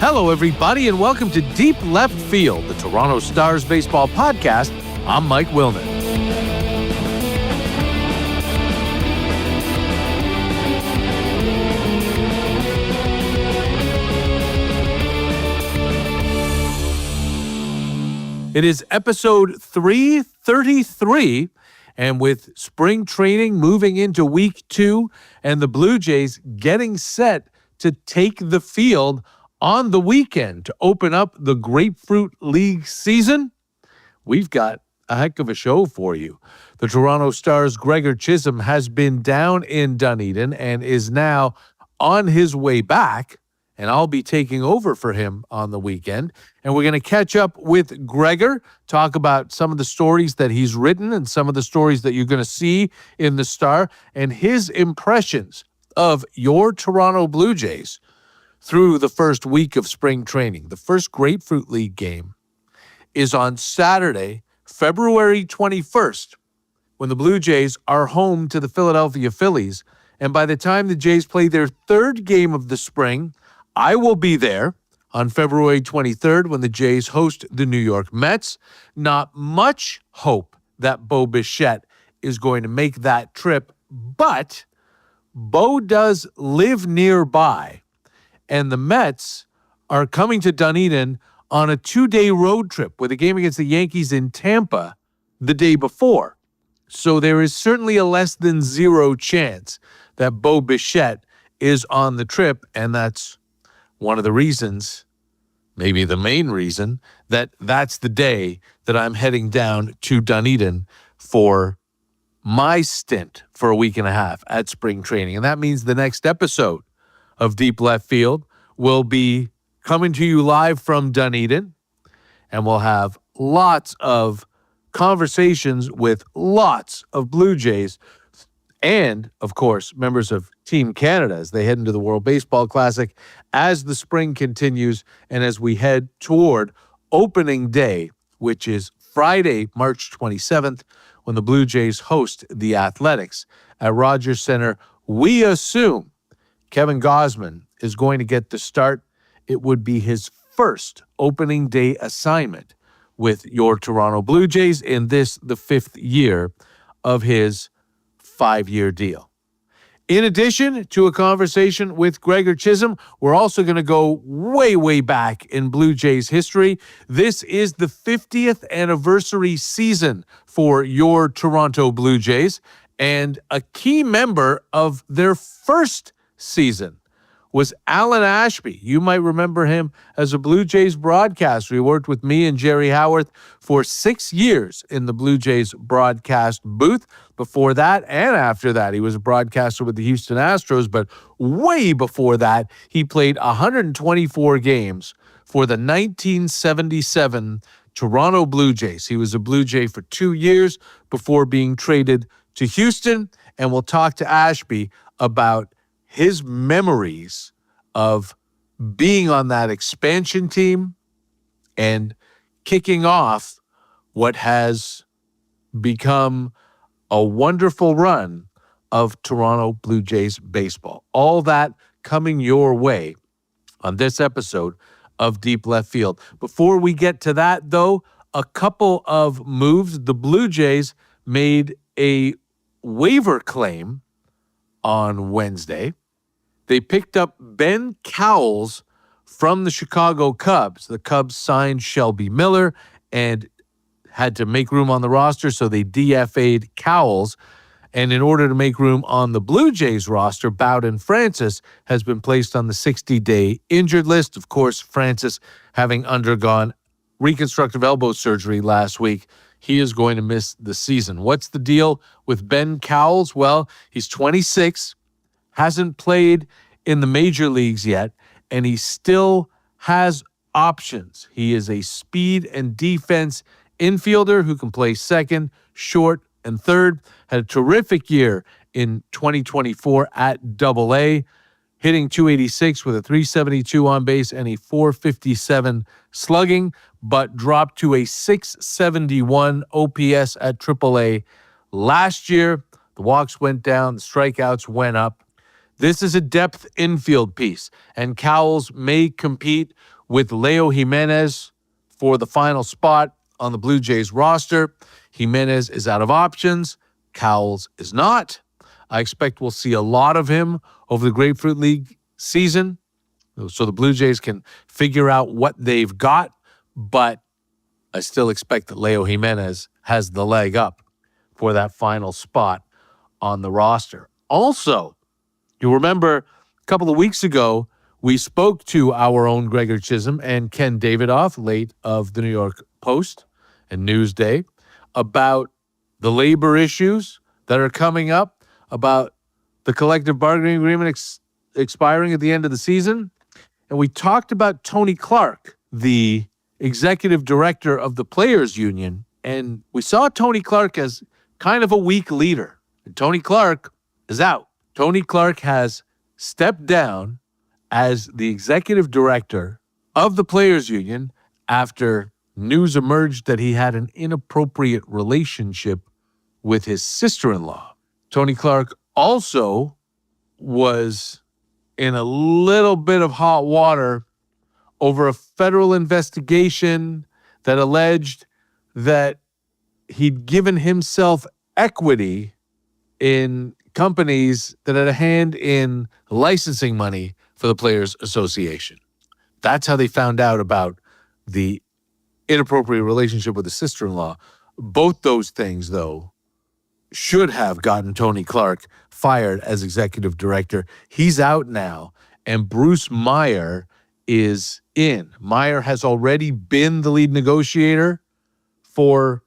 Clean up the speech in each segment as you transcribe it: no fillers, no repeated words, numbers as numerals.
Hello, everybody, and welcome to Deep Left Field, the Toronto Stars baseball podcast. I'm Mike Wilner. It is episode 333, and with spring training moving into week 2 and the Blue Jays getting set to take the field on the weekend to open up the Grapefruit League season, we've got a heck of a show for you. The Toronto Stars' Gregor Chisholm has been down in Dunedin and is now on his way back, and I'll be taking over for him on the weekend. And we're going to catch up with Gregor, talk about some of the stories that he's written and some of the stories that you're going to see in the Star and his impressions of your Toronto Blue Jays through the first week of spring training. The first Grapefruit League game is on Saturday, February 21st, when the Blue Jays are home to the Philadelphia Phillies. And by the time the Jays play their third game of the spring, I will be there on February 23rd when the Jays host the New York Mets. Not much hope that Bo Bichette is going to make that trip, but Bo does live nearby. And the Mets are coming to Dunedin on a 2-day road trip with a game against the Yankees in Tampa the day before. So there is certainly a less than zero chance that Bo Bichette is on the trip. And that's one of the reasons, maybe the main reason, that that's the day that I'm heading down to Dunedin for my stint for a week and a half at spring training. And that means the next episode of Deep Left Field will be coming to you live from Dunedin, and we'll have lots of conversations with lots of Blue Jays and, of course, members of Team Canada as they head into the World Baseball Classic as the spring continues and as we head toward opening day, which is Friday, March 27th, when the Blue Jays host the Athletics at Rogers Centre. We assume Kevin Gausman is going to get the start. It would be his first opening day assignment with your Toronto Blue Jays in this, the 5th year of his 5-year deal. In addition to a conversation with Gregor Chisholm, we're also going to go way, way back in Blue Jays history. This is the 50th anniversary season for your Toronto Blue Jays, and a key member of their first season was Alan Ashby. You might remember him as a Blue Jays broadcaster. He worked with me and Jerry Howarth for 6 years in the Blue Jays broadcast booth. Before that and after that, he was a broadcaster with the Houston Astros, but way before that, he played 124 games for the 1977 Toronto Blue Jays. He was a Blue Jay for 2 years before being traded to Houston, and we'll talk to Ashby about his memories of being on that expansion team and kicking off what has become a wonderful run of Toronto Blue Jays baseball. All that coming your way on this episode of Deep Left Field. Before we get to that, though, a couple of moves. The Blue Jays made a waiver claim on Wednesday. They picked up Ben Cowles from the Chicago Cubs. The Cubs signed Shelby Miller and had to make room on the roster, so they DFA'd Cowles. And in order to make room on the Blue Jays roster, Bowden Francis has been placed on the 60-day injured list. Of course, Francis having undergone reconstructive elbow surgery last week, he is going to miss the season. What's the deal with Ben Cowles? Well, he's 26, hasn't played in the major leagues yet, and he still has options. He is a speed and defense infielder who can play second, short, and third. Had a terrific year in 2024 at AA, hitting .286 with a .372 on base and a .457 slugging, but dropped to a .671 OPS at AAA last year. The walks went down, the strikeouts went up. This is a depth infield piece, and Cowles may compete with Leo Jimenez for the final spot on the Blue Jays roster. Jimenez is out of options. Cowles is not. I expect we'll see a lot of him over the Grapefruit League season, so the Blue Jays can figure out what they've got, but I still expect that Leo Jimenez has the leg up for that final spot on the roster. Also, you'll remember a couple of weeks ago, we spoke to our own Gregor Chisholm and Ken Davidoff, late of the New York Post and Newsday, about the labor issues that are coming up, about the collective bargaining agreement expiring at the end of the season. And we talked about Tony Clark, the executive director of the Players Union, and we saw Tony Clark as kind of a weak leader. And Tony Clark is out. Tony Clark has stepped down as the executive director of the Players Union after news emerged that he had an inappropriate relationship with his sister-in-law. Tony Clark also was in a little bit of hot water over a federal investigation that alleged that he'd given himself equity in companies that had a hand in licensing money for the Players Association. That's how they found out about the inappropriate relationship with the sister-in-law. Both those things, though, should have gotten Tony Clark fired as executive director. He's out now, and Bruce Meyer is in. Meyer has already been the lead negotiator for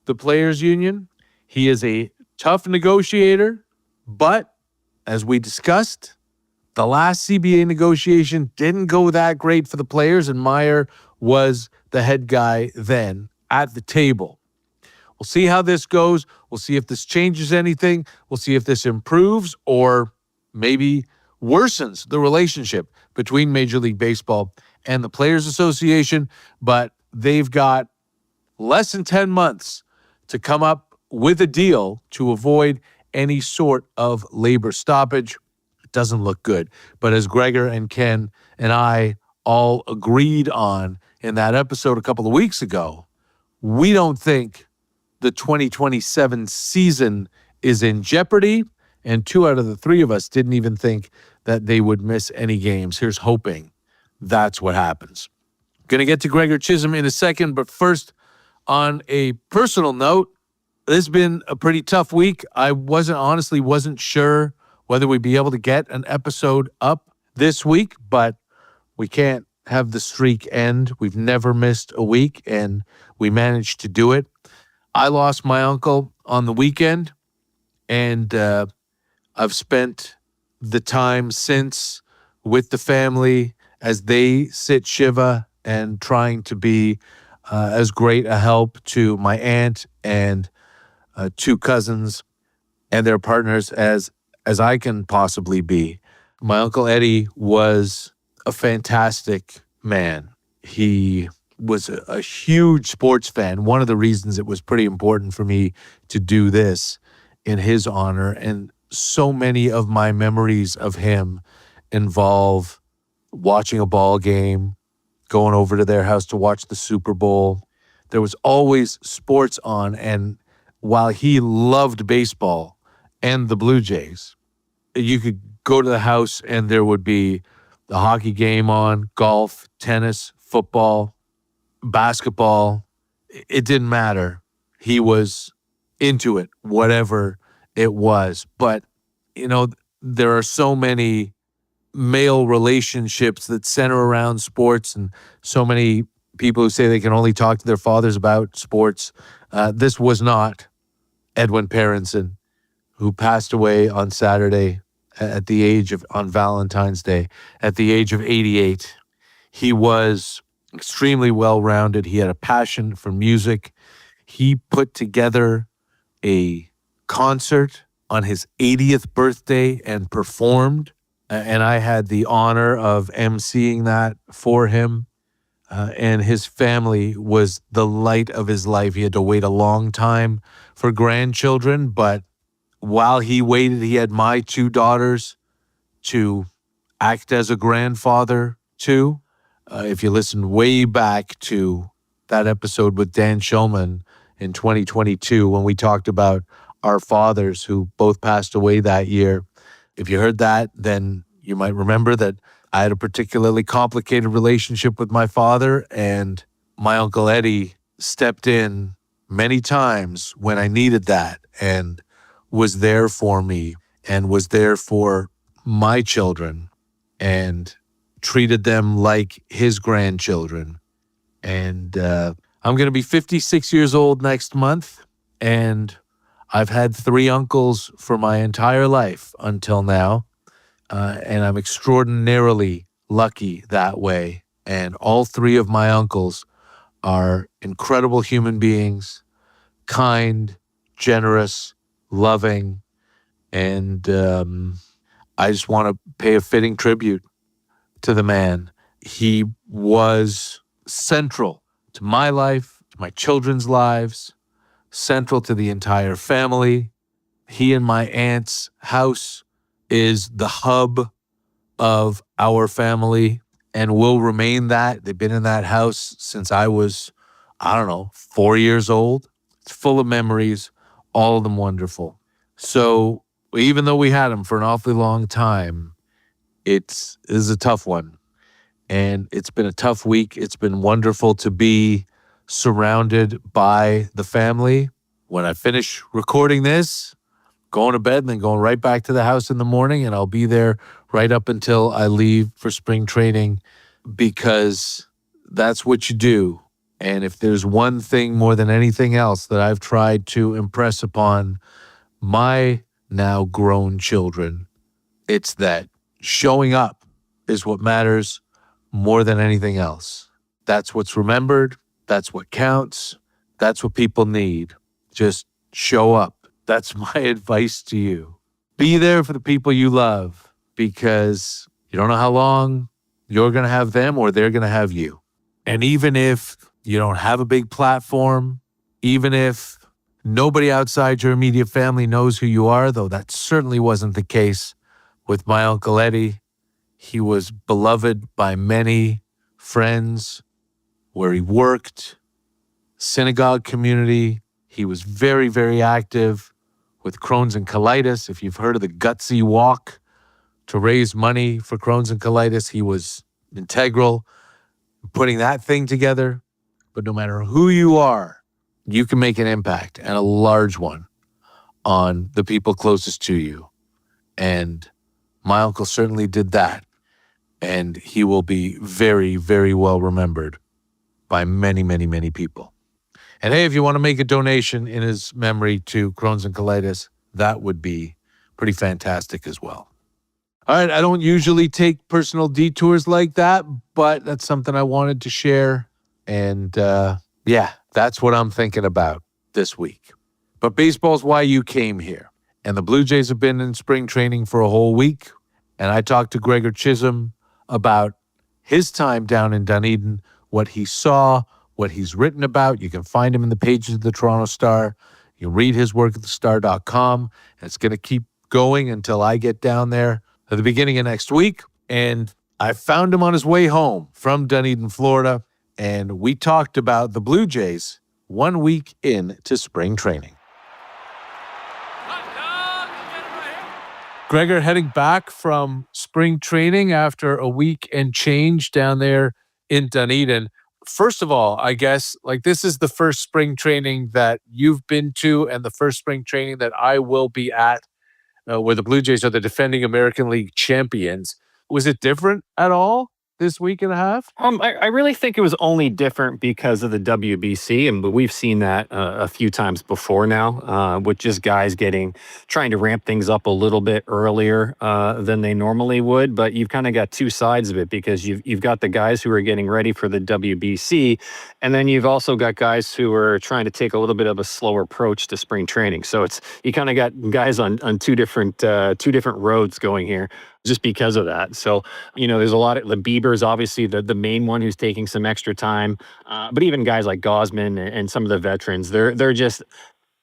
the Players Union. He is a tough negotiator, but as we discussed, the last CBA negotiation didn't go that great for the players, and Meyer was the head guy then at the table. We'll see how this goes. We'll see if this changes anything. We'll see if this improves or maybe worsens the relationship between Major League Baseball and the Players Association. But they've got less than 10 months to come up with a deal to avoid any sort of labor stoppage. It doesn't look good. But as Gregor and Ken and I all agreed on in that episode a couple of weeks ago, we don't think the 2027 season is in jeopardy, and 2 out of the 3 of us didn't even think that they would miss any games. Here's hoping that's what happens. Going to get to Gregor Chisholm in a second, but first, on a personal note, this has been a pretty tough week. I honestly wasn't sure whether we'd be able to get an episode up this week, but we can't have the streak end. We've never missed a week, and we managed to do it. I lost my uncle on the weekend, and I've spent the time since with the family as they sit Shiva and trying to be as great a help to my aunt and 2 cousins and their partners as I can possibly be. My Uncle Eddie was a fantastic man. He was a huge sports fan. One of the reasons it was pretty important for me to do this in his honor, and so many of my memories of him involve watching a ball game, going over to their house to watch the Super Bowl. There was always sports on, and while he loved baseball and the Blue Jays, you could go to the house and there would be the hockey game on, golf, tennis, football, basketball. It didn't matter. He was into it, whatever it was. But, there are so many male relationships that center around sports, and so many people who say they can only talk to their fathers about sports. This was not Edwin Parenson, who passed away on Saturday on Valentine's Day, at the age of 88. He was extremely well-rounded. He had a passion for music. He put together a concert on his 80th birthday and performed, and I had the honor of emceeing that for him. And his family was the light of his life. He had to wait a long time for grandchildren, but while he waited, he had my 2 daughters to act as a grandfather too. If you listen way back to that episode with Dan Shulman in 2022, when we talked about our fathers who both passed away that year, if you heard that, then you might remember that I had a particularly complicated relationship with my father, and my Uncle Eddie stepped in many times when I needed that and was there for me and was there for my children and treated them like his grandchildren. And I'm going to be 56 years old next month, and I've had 3 uncles for my entire life until now, and I'm extraordinarily lucky that way. And all 3 of my uncles are incredible human beings, kind, generous, loving, and I just want to pay a fitting tribute to the man. He was central to my life, to my children's lives, central to the entire family. He and my aunt's house is the hub of our family and will remain that. They've been in that house since I was, 4 years old. It's full of memories, all of them wonderful. So even though we had him for an awfully long time, it is a tough one. And it's been a tough week. It's been wonderful to be surrounded by the family. When I finish recording this, going to bed and then going right back to the house in the morning, and I'll be there right up until I leave for spring training, because that's what you do. And if there's one thing more than anything else that I've tried to impress upon my now grown children, it's that showing up is what matters more than anything else. That's what's remembered. That's what counts. That's what people need. Just show up. That's my advice to you. Be there for the people you love, because you don't know how long you're going to have them or they're going to have you. And even if you don't have a big platform, even if nobody outside your immediate family knows who you are, though that certainly wasn't the case with my Uncle Eddie. He was beloved by many friends where he worked, synagogue community. He was very, very active with Crohn's and colitis. If you've heard of the Gutsy Walk to raise money for Crohn's and colitis, he was integral in putting that thing together. But no matter who you are, you can make an impact, and a large one, on the people closest to you. And my uncle certainly did that. And he will be very, very well remembered by many, many, many people. And hey, if you want to make a donation in his memory to Crohn's and colitis, that would be pretty fantastic as well. All right, I don't usually take personal detours like that, but that's something I wanted to share. And that's what I'm thinking about this week. But baseball's why you came here. And the Blue Jays have been in spring training for a whole week. And I talked to Gregor Chisholm about his time down in Dunedin, what he saw, what he's written about. You can find him in the pages of the Toronto Star. You can read his work at thestar.com. And it's going to keep going until I get down there at the beginning of next week. And I found him on his way home from Dunedin, Florida. And we talked about the Blue Jays 1 week into spring training. Gregor, heading back from spring training after a week and change down there in Dunedin. First of all, I guess, this is the first spring training that you've been to and the first spring training that I will be at, where the Blue Jays are the defending American League champions. Was it different at all this week and a half? I really think it was only different because of the WBC, and we've seen that a few times before now, with just guys trying to ramp things up a little bit earlier than they normally would. But you've kind of got two sides of it, because you've got the guys who are getting ready for the WBC, and then you've also got guys who are trying to take a little bit of a slower approach to spring training. So you kind of got guys on two different roads going here, just because of that. So, there's a lot of the Bieber's obviously the main one who's taking some extra time. But even guys like Gosman and some of the veterans, they're just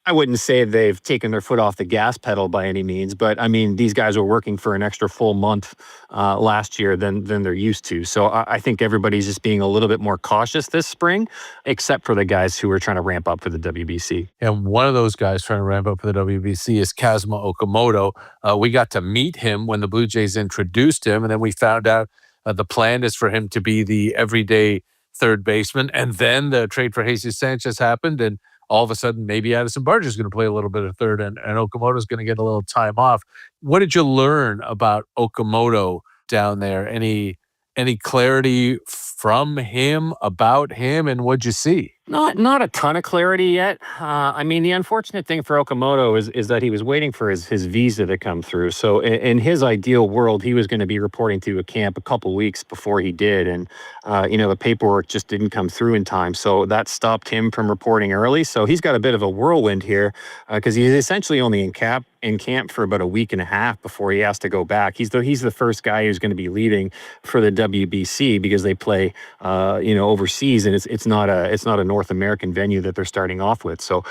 I wouldn't say they've taken their foot off the gas pedal by any means, but I mean, these guys were working for an extra full month last year than they're used to. So I think everybody's just being a little bit more cautious this spring, except for the guys who are trying to ramp up for the WBC. And one of those guys trying to ramp up for the WBC is Kazuma Okamoto. We got to meet him when the Blue Jays introduced him, and then we found out the plan is for him to be the everyday third baseman. And then the trade for Jesus Sanchez happened, and all of a sudden, maybe Addison Barger is going to play a little bit of third, and Okamoto is going to get a little time off. What did you learn about Okamoto down there? Any clarity from him, about him, and what'd you see? Not a ton of clarity yet. I mean, the unfortunate thing for Okamoto is that he was waiting for his visa to come through. So in his ideal world, he was going to be reporting to a camp a couple weeks before he did, and the paperwork just didn't come through in time. So that stopped him from reporting early. So he's got a bit of a whirlwind here because he's essentially only in camp for about a week and a half before he has to go back. He's the first guy who's going to be leaving for the WBC because they play overseas, and it's not a North American venue that they're starting off with. So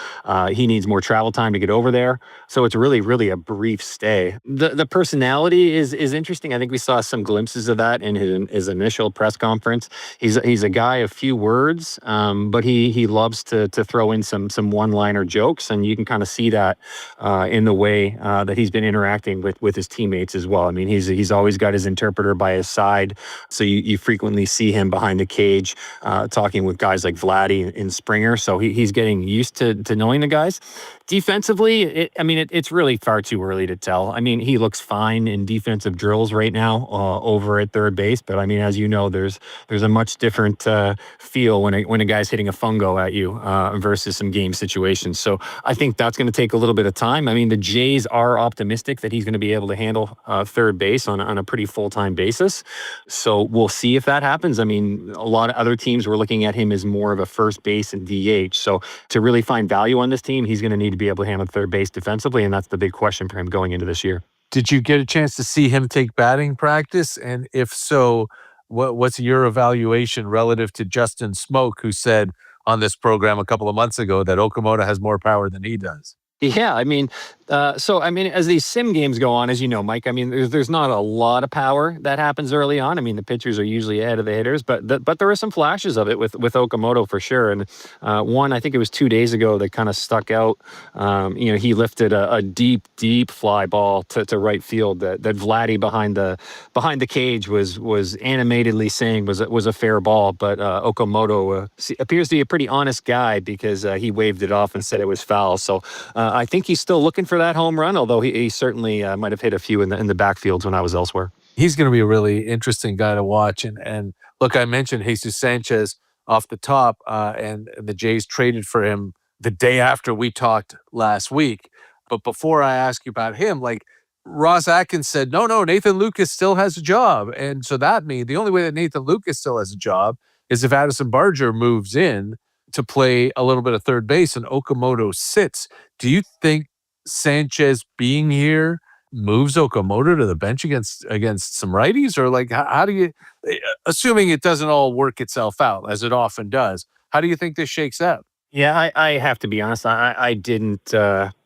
he needs more travel time to get over there. So it's really, really a brief stay. The personality is interesting. I think we saw some glimpses of that in his initial press conference. He's a guy of few words, but he loves to throw in some one-liner jokes, and you can kind of see that in the way that he's been interacting with his teammates as well. I mean, he's always got his interpreter by his side, so you frequently see him behind the cage talking with guys like Vladdy in Springer. So he's getting used to knowing the guys. Defensively, it's really far too early to tell. I mean, he looks fine in defensive drills right now over at third base, but I mean, as you know, there's a much different feel when a guy's hitting a fungo at you versus some game situations. So I think that's going to take a little bit of time. I mean, the Jays are optimistic that he's going to be able to handle third base on a pretty full-time basis. So we'll see if that happens. I mean, a lot of other teams were looking at him as more of a first base and DH. So to really find value on this team, he's going to need to be able to handle third base defensively, and that's the big question for him going into this year. Did you get a chance to see him take batting practice? And if so, what's your evaluation relative to Justin Smoke, who said on this program a couple of months ago that Okamoto has more power than he does? Yeah, I mean, as these sim games go on, as you know, Mike, I mean, there's not a lot of power that happens early on. I mean, the pitchers are usually ahead of the hitters, but there are some flashes of it with Okamoto for sure. And one, I think it was 2 days ago, that kind of stuck out. He lifted a deep fly ball to right field that Vladdy behind the cage was animatedly saying was a fair ball, but Okamoto appears to be a pretty honest guy because he waved it off and said it was foul. So I think he's still looking for that home run, although he certainly might have hit a few in the backfields when I was elsewhere. He's going to be a really interesting guy to watch. And look, I mentioned Jesus Sanchez off the top, and the Jays traded for him the day after we talked last week. But before I ask you about him, like Ross Atkins said, no, Nathan Lucas still has a job. And so that means the only way that Nathan Lucas still has a job is if Addison Barger moves in to play a little bit of third base and Okamoto sits. Do you think Sanchez being here moves Okamoto to the bench against some righties? Or like, how do you, assuming it doesn't all work itself out, as it often does, how do you think this shakes out? Yeah, I have to be honest. I didn't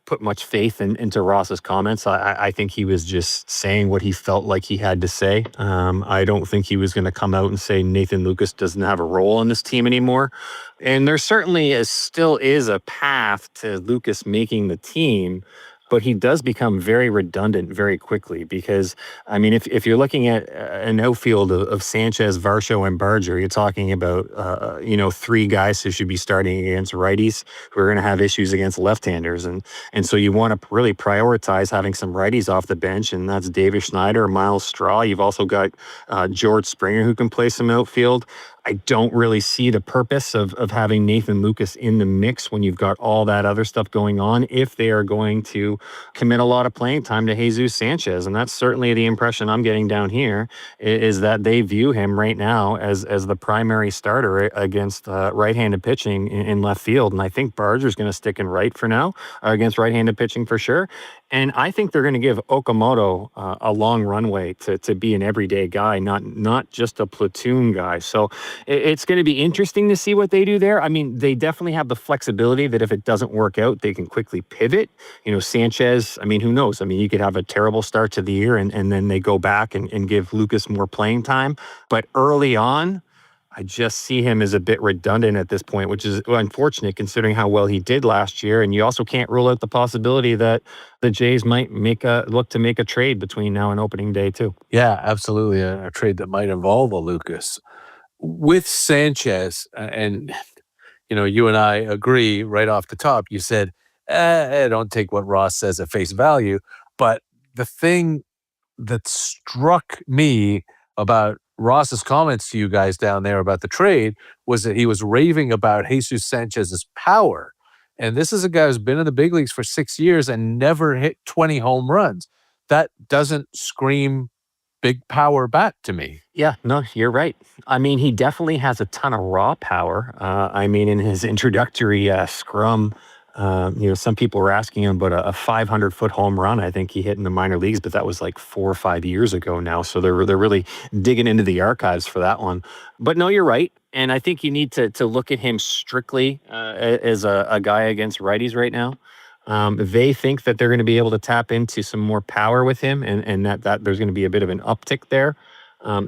put much faith into Ross's comments. I think he was just saying what he felt like he had to say. I don't think he was going to come out and say Nathan Lucas doesn't have a role on this team anymore. And there certainly still is a path to Lucas making the team, but he does become very redundant very quickly because, I mean, if you're looking at an outfield of Sanchez, Varsho, and Barger, you're talking about, three guys who should be starting against righties who are going to have issues against left-handers. And so you want to really prioritize having some righties off the bench, and that's Davis Schneider, Miles Straw. You've also got George Springer who can play some outfield. I don't really see the purpose of having Nathan Lucas in the mix when you've got all that other stuff going on if they are going to commit a lot of playing time to Jesus Sanchez. And that's certainly the impression I'm getting down here, is that they view him right now as the primary starter against right-handed pitching in left field. And I think Barger's going to stick in right for now against right-handed pitching for sure. And I think they're going to give Okamoto a long runway to be an everyday guy, not just a platoon guy. So it's going to be interesting to see what they do there. I mean, they definitely have the flexibility that if it doesn't work out, they can quickly pivot. Sanchez, I mean, who knows? I mean, you could have a terrible start to the year and then they go back and give Lucas more playing time. But early on, I just see him as a bit redundant at this point, which is unfortunate considering how well he did last year. And you also can't rule out the possibility that the Jays might look to make a trade between now and opening day too. Yeah, absolutely. A trade that might involve a Lucas. With Sanchez, and you and I agree right off the top. You said, don't take what Ross says at face value. But the thing that struck me about Ross's comments to you guys down there about the trade was that he was raving about Jesus Sanchez's power. And this is a guy who's been in the big leagues for 6 years and never hit 20 home runs. That doesn't scream big power bat to me. Yeah, no, you're right. I mean, he definitely has a ton of raw power. I mean, in his introductory scrum, some people were asking him about a 500-foot home run. I think he hit in the minor leagues, but that was like 4 or 5 years ago now. So they're really digging into the archives for that one. But no, you're right. And I think you need to look at him strictly as a guy against righties right now. They think that they're going to be able to tap into some more power with him and that there's going to be a bit of an uptick there.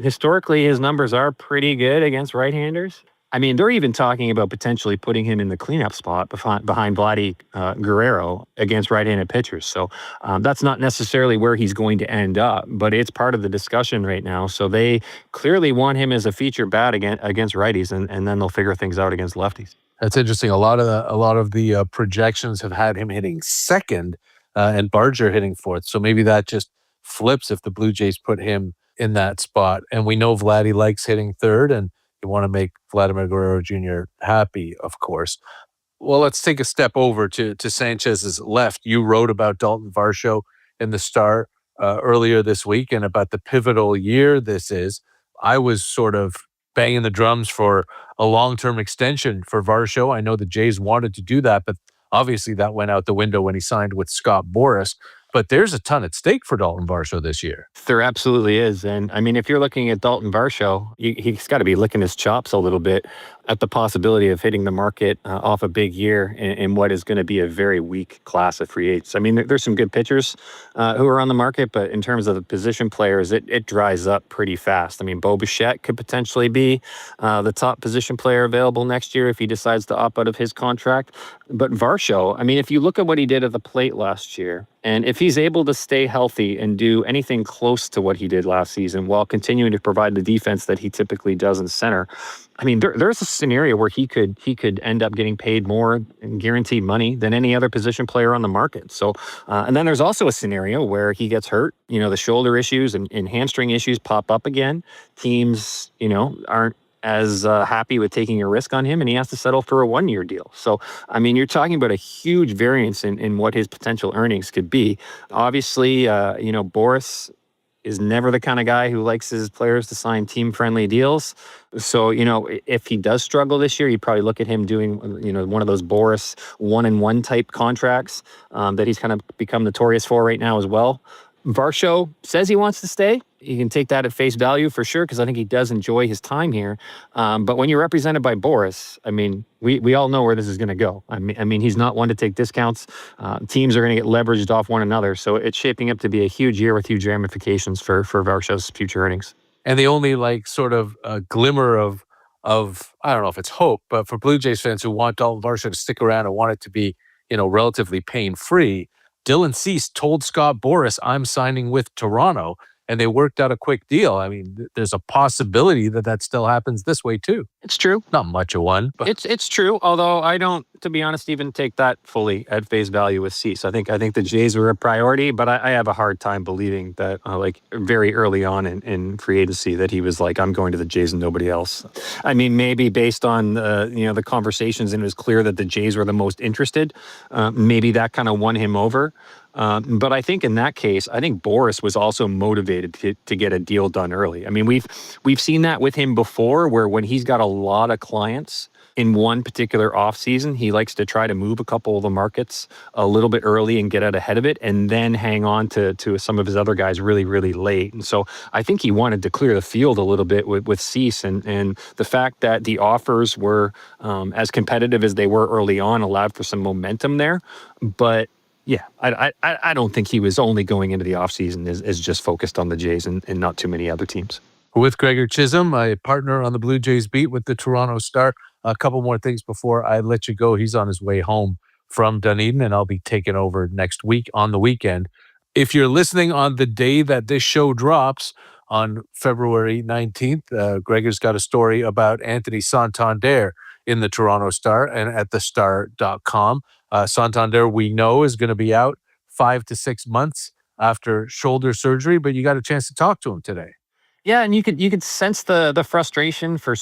Historically, his numbers are pretty good against right-handers. I mean, they're even talking about potentially putting him in the cleanup spot behind Vladdy Guerrero against right-handed pitchers. So that's not necessarily where he's going to end up, but it's part of the discussion right now. So they clearly want him as a feature bat against righties, and then they'll figure things out against lefties. That's interesting. A lot of the projections have had him hitting second and Barger hitting fourth. So maybe that just flips if the Blue Jays put him in that spot. And we know Vladdy likes hitting third, and you want to make Vladimir Guerrero Jr. happy, of course. Well, let's take a step over to Sanchez's left. You wrote about Dalton Varsho in the Star earlier this week and about the pivotal year this is. I was sort of banging the drums for a long-term extension for Varsho. I know the Jays wanted to do that, but obviously that went out the window when he signed with Scott Boras. But there's a ton at stake for Dalton Varsho this year. There absolutely is. And I mean, if you're looking at Dalton Varsho, he's got to be licking his chops a little bit at the possibility of hitting the market off a big year in what is going to be a very weak class of free agents. I mean, there's some good pitchers who are on the market, but in terms of the position players, it dries up pretty fast. I mean, Bo Bichette could potentially be the top position player available next year if he decides to opt out of his contract. But Varsho, I mean, if you look at what he did at the plate last year, and if he's able to stay healthy and do anything close to what he did last season while continuing to provide the defense that he typically does in center, I mean, there's a scenario where he could end up getting paid more in guaranteed money than any other position player on the market. So, and then there's also a scenario where he gets hurt. The shoulder issues and hamstring issues pop up again. Teams, aren't as happy with taking a risk on him, and he has to settle for a 1-year deal. So, I mean, you're talking about a huge variance in what his potential earnings could be. Obviously, Boras is never the kind of guy who likes his players to sign team-friendly deals. So, if he does struggle this year, you'd probably look at him doing, one of those Boras 1-and-1 type contracts that he's kind of become notorious for right now as well. Varsho says he wants to stay. You can take that at face value for sure, because I think he does enjoy his time here. But when you're represented by Boras, I mean, we all know where this is going to go. I mean, he's not one to take discounts. Teams are going to get leveraged off one another. So it's shaping up to be a huge year with huge ramifications for Varsho's future earnings. And the only sort of glimmer of I don't know if it's hope, but for Blue Jays fans who want Dalton Varsho to stick around and want it to be, relatively pain-free, Dylan Cease told Scott Boras, I'm signing with Toronto, and they worked out a quick deal. I mean, there's a possibility that still happens this way too. It's true. Not much of one, but it's true. Although I don't, to be honest, even take that fully at face value with Cease. I think the Jays were a priority, but I have a hard time believing that very early on in free agency that he was like, I'm going to the Jays and nobody else. I mean, maybe based on the conversations, and it was clear that the Jays were the most interested. Maybe that kind of won him over. But I think in that case, I think Boras was also motivated to get a deal done early. I mean, we've seen that with him before, where when he's got a lot of clients in one particular offseason, he likes to try to move a couple of the markets a little bit early and get out ahead of it, and then hang on to some of his other guys really, really late. And so I think he wanted to clear the field a little bit with Cease, and the fact that the offers were as competitive as they were early on allowed for some momentum there. But yeah, I don't think he was only going into the offseason as just focused on the Jays and not too many other teams. With Gregor Chisholm, my partner on the Blue Jays beat with the Toronto Star. A couple more things before I let you go. He's on his way home from Dunedin, and I'll be taking over next week on the weekend. If you're listening on the day that this show drops, on February 19th, Gregor's got a story about Anthony Santander in the Toronto Star and at thestar.com. Santander, we know, is going to be out 5 to 6 months after shoulder surgery, but you got a chance to talk to him today. Yeah, and you could sense the frustration for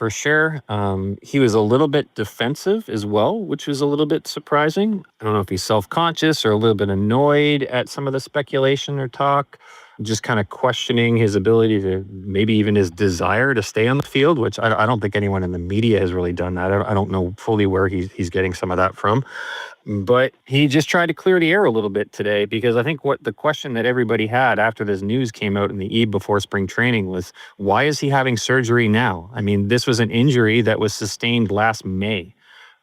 sure. He was a little bit defensive as well, which was a little bit surprising. I don't know if he's self-conscious or a little bit annoyed at some of the speculation or talk, just kind of questioning his ability to, maybe even his desire to stay on the field, which I don't think anyone in the media has really done that. I don't know fully where he's getting some of that from. But he just tried to clear the air a little bit today, because I think what the question that everybody had after this news came out in the eve before spring training was, why is he having surgery now? I mean, this was an injury that was sustained last May,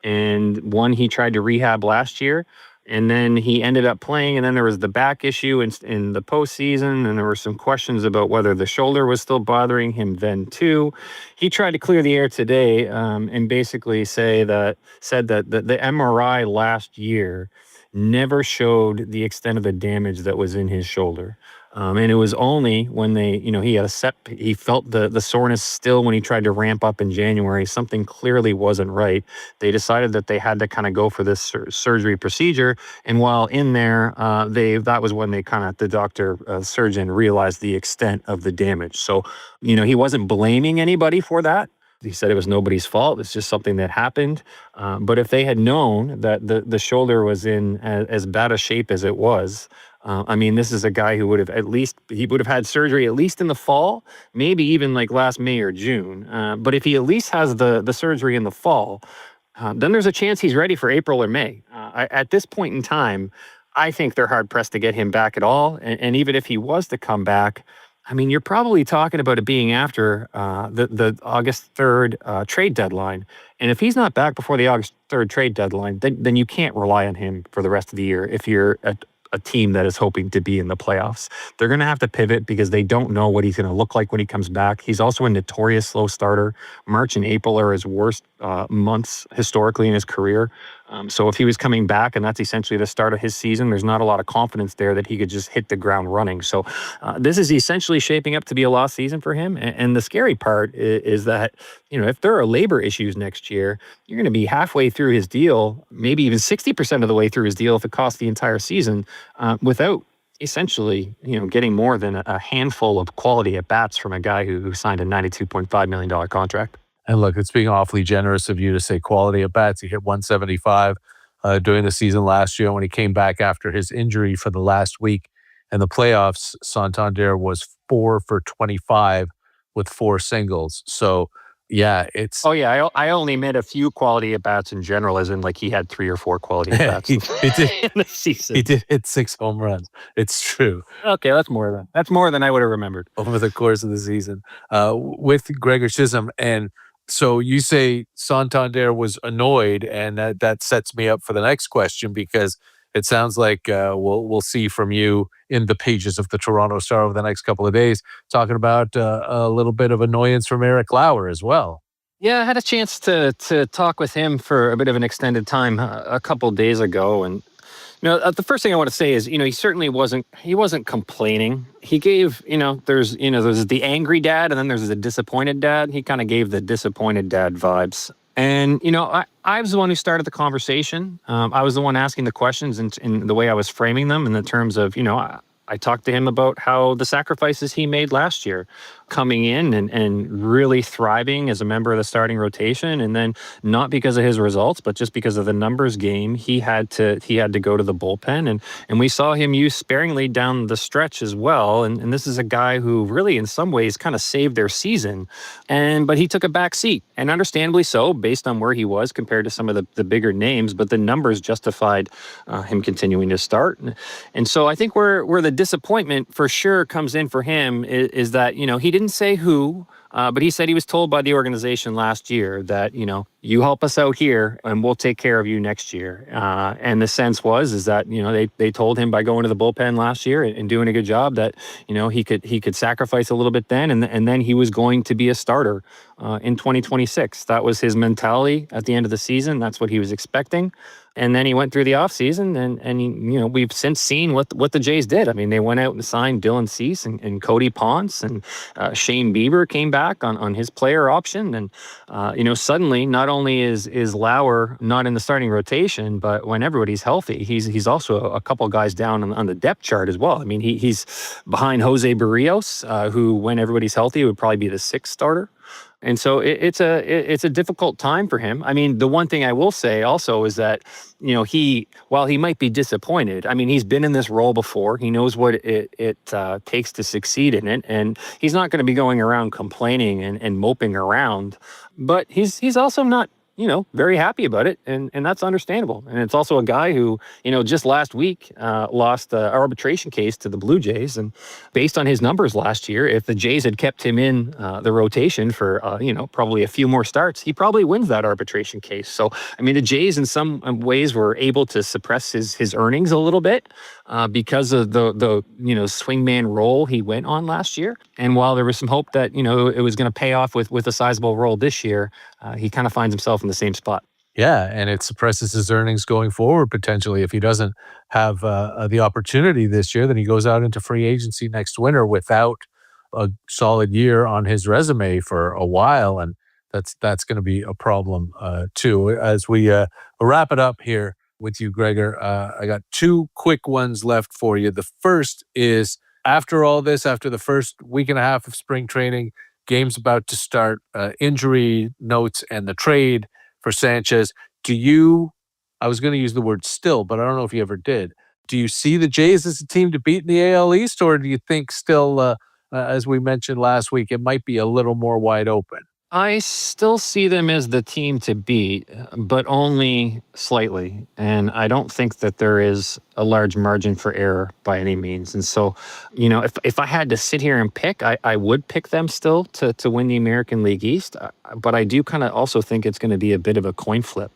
and one he tried to rehab last year, and then he ended up playing, and then there was the back issue in the postseason, and there were some questions about whether the shoulder was still bothering him then too. He tried to clear the air today, and basically said that the MRI last year never showed the extent of the damage that was in his shoulder. And it was only when he felt the soreness still when he tried to ramp up in January. Something clearly wasn't right. They decided that they had to kind of go for this surgery procedure. And while in there, that was when the doctor, surgeon, realized the extent of the damage. So, he wasn't blaming anybody for that. He said it was nobody's fault. It's just something that happened. But if they had known that the shoulder was in as bad a shape as it was, this is a guy who would have had surgery at least in the fall, maybe even like last May or June. But if he at least has the surgery in the fall, then there's a chance he's ready for April or May. At this point in time, I think they're hard pressed to get him back at all. And even if he was to come back, you're probably talking about it being after the August 3rd trade deadline. And if he's not back before the August 3rd trade deadline, then you can't rely on him for the rest of the year if you're a team that is hoping to be in the playoffs. They're going to have to pivot because they don't know what he's going to look like when he comes back. He's also a notorious slow starter. March and April are his worst months historically in his career. So if he was coming back and that's essentially the start of his season, there's not a lot of confidence there that he could just hit the ground running. So this is essentially shaping up to be a lost season for him. And the scary part is that, if there are labor issues next year, you're going to be halfway through his deal, maybe even 60% of the way through his deal if it costs the entire season, without essentially, getting more than a handful of quality at bats from a guy who signed a $92.5 million contract. And look, it's being awfully generous of you to say quality at bats. He hit 175 during the season last year when he came back after his injury for the last week. In the playoffs, Santander was 4 for 25 with 4 singles. So, yeah, it's... Oh, yeah, I only meant a few quality at bats in general, as in like he had 3 or 4 quality at bats he did, in the season. He did hit 6 home runs. It's true. Okay, that's more than I would have remembered. Over the course of the season with Gregor Chisholm. And so you say Santander was annoyed, and that sets me up for the next question, because it sounds like we'll see from you in the pages of the Toronto Star over the next couple of days, talking about a little bit of annoyance from Eric Lauer as well. Yeah, I had a chance to talk with him for a bit of an extended time a couple of days ago, and the first thing I want to say is, he certainly wasn't complaining. He gave, there's the angry dad and then there's the disappointed dad. He kind of gave the disappointed dad vibes. And, I was the one who started the conversation. I was the one asking the questions in the way I was framing them in the terms of, I talked to him about how the sacrifices he made last year, coming in and really thriving as a member of the starting rotation, and then not because of his results, but just because of the numbers game, he had to go to the bullpen, and we saw him used sparingly down the stretch as well. And this is a guy who really, in some ways, kind of saved their season, but he took a back seat, and understandably so, based on where he was compared to some of the bigger names. But the numbers justified him continuing to start, and so I think where the disappointment for sure comes in for him is that he didn't say who. But he said he was told by the organization last year that, you help us out here and we'll take care of you next year. And the sense is that, they told him by going to the bullpen last year and doing a good job that, he could sacrifice a little bit then, and then he was going to be a starter in 2026. That was his mentality at the end of the season. That's what he was expecting. And then he went through the offseason, and we've since seen what the Jays did. I mean, they went out and signed Dylan Cease and Cody Ponce, and Shane Bieber came back on his player option. And, suddenly not only is Lauer not in the starting rotation, but when everybody's healthy, he's also a couple guys down on the depth chart as well. I mean, he's behind Jose Barrios, who, when everybody's healthy, would probably be the sixth starter. And so it's a difficult time for him. I mean, the one thing I will say also is that, while he might be disappointed, I mean, he's been in this role before. He knows what it takes to succeed in it. And he's not going to be going around complaining and moping around. But he's also not, very happy about it. And that's understandable. And it's also a guy who, just last week lost an arbitration case to the Blue Jays. And based on his numbers last year, if the Jays had kept him in the rotation for, probably a few more starts, he probably wins that arbitration case. So, I mean, the Jays in some ways were able to suppress his earnings a little bit because of the swingman role he went on last year. And while there was some hope that, it was going to pay off with a sizable role this year, he kind of finds himself in the same spot. Yeah, and it suppresses his earnings going forward potentially if he doesn't have the opportunity this year. Then he goes out into free agency next winter without a solid year on his resume for a while, and that's going to be a problem too. As we wrap it up here with you, Gregor, I got two quick ones left for you. The first is, after all this, after the first week and a half of spring training, game's about to start, injury notes and the trade for Sanchez. I was going to use the word still, but I don't know if you ever did. Do you see the Jays as a team to beat in the AL East, or do you think still, as we mentioned last week, it might be a little more wide open? I still see them as the team to beat, but only slightly. And I don't think that there is a large margin for error by any means. And so, if I had to sit here and pick, I would pick them still to win the American League East. But I do kind of also think it's going to be a bit of a coin flip.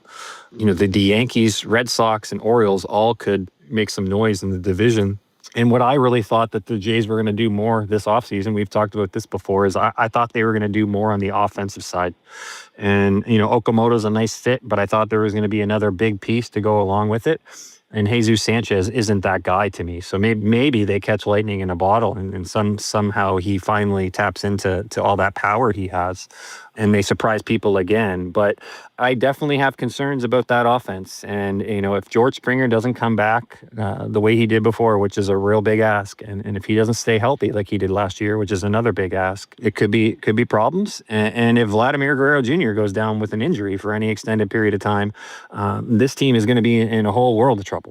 The Yankees, Red Sox, and Orioles all could make some noise in the division. And what I really thought that the Jays were going to do more this offseason, we've talked about this before, is I thought they were going to do more on the offensive side. And, Okamoto's a nice fit, but I thought there was going to be another big piece to go along with it. And Jesus Sanchez isn't that guy to me. So maybe they catch lightning in a bottle and somehow he finally taps into all that power he has and may surprise people again. But I definitely have concerns about that offense. And, if George Springer doesn't come back the way he did before, which is a real big ask, and if he doesn't stay healthy like he did last year, which is another big ask, it could be problems. And if Vladimir Guerrero Jr. goes down with an injury for any extended period of time, this team is going to be in a whole world of trouble.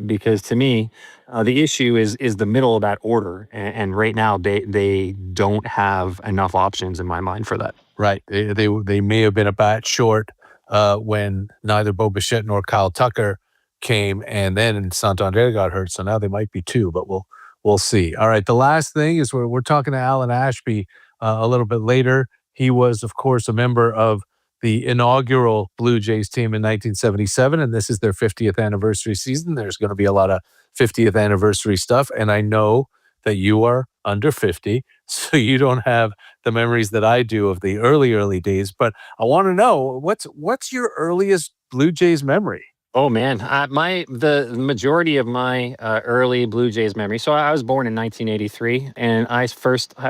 Because to me, the issue is the middle of that order. And right now, they don't have enough options in my mind for that. Right. They may have been a bat short when neither Bo Bichette nor Kyle Tucker came, and then Santander got hurt. So now they might be two, but we'll see. All right. The last thing is we're talking to Alan Ashby a little bit later. He was, of course, a member of the inaugural Blue Jays team in 1977, and this is their 50th anniversary season. There's going to be a lot of 50th anniversary stuff, and I know that you are under 50, so you don't have the memories that I do of the early days. But I want to know, what's your earliest Blue Jays memory? Oh man, the majority of my early Blue Jays memory. So I was born in 1983, and I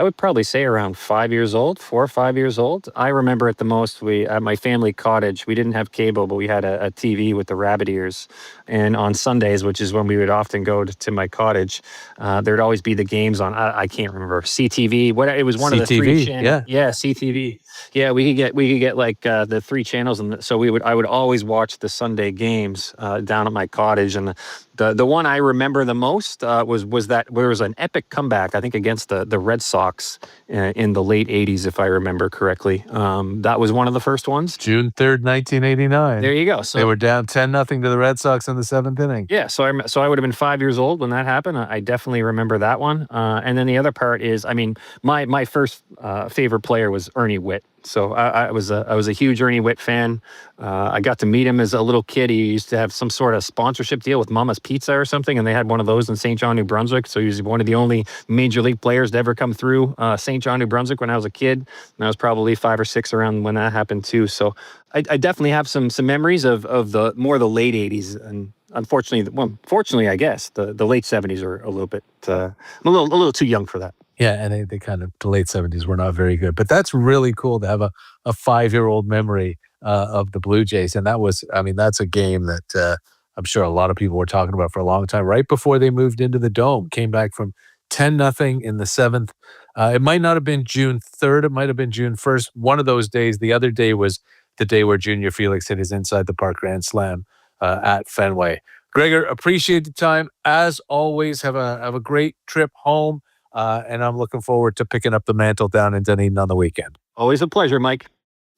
would probably say around 5 years old, 4 or 5 years old. I remember it the most. We at my family cottage, we didn't have cable, but we had a TV with the rabbit ears, and on Sundays, which is when we would often go to my cottage, there'd always be the games on. I can't remember CTV. What it was one of the three CTV, channels. yeah. Yeah, CTV. Yeah, we could get like the three channels, and so I would always watch the Sunday games down at my cottage. And the one I remember the most was that there was an epic comeback, I think, against the Red Sox in the late '80s, if I remember correctly. That was one of the first ones. June 3rd, 1989. There you go. They So were down 10-0 to the Red Sox in the 7th inning. yeah, so I would have been 5 years old when that happened. I definitely remember that one. And then the other part is, I mean, my first favorite player was Ernie Whitt. So I was a huge Ernie Whitt fan. I got to meet him as a little kid. He used to have some sort of sponsorship deal with Mama's Pizza or something, and they had one of those in St. John, New Brunswick. So he was one of the only major league players to ever come through St. John, New Brunswick when I was a kid. And I was probably 5 or 6 around when that happened too. So I definitely have some memories of the late '80s, and fortunately, I guess the late '70s are a little bit. I'm a little too young for that. Yeah, and they kind of, the late 70s were not very good. But that's really cool to have a 5-year-old memory of the Blue Jays. And that's a game that I'm sure a lot of people were talking about for a long time. Right before they moved into the Dome, came back from 10-0 in the 7th. It might not have been June 3rd. It might have been June 1st. One of those days. The other day was the day where Junior Felix hit his inside the park grand slam at Fenway. Gregor, appreciate the time. As always, have a great trip home. And I'm looking forward to picking up the mantle down in Dunedin on the weekend. Always a pleasure, Mike.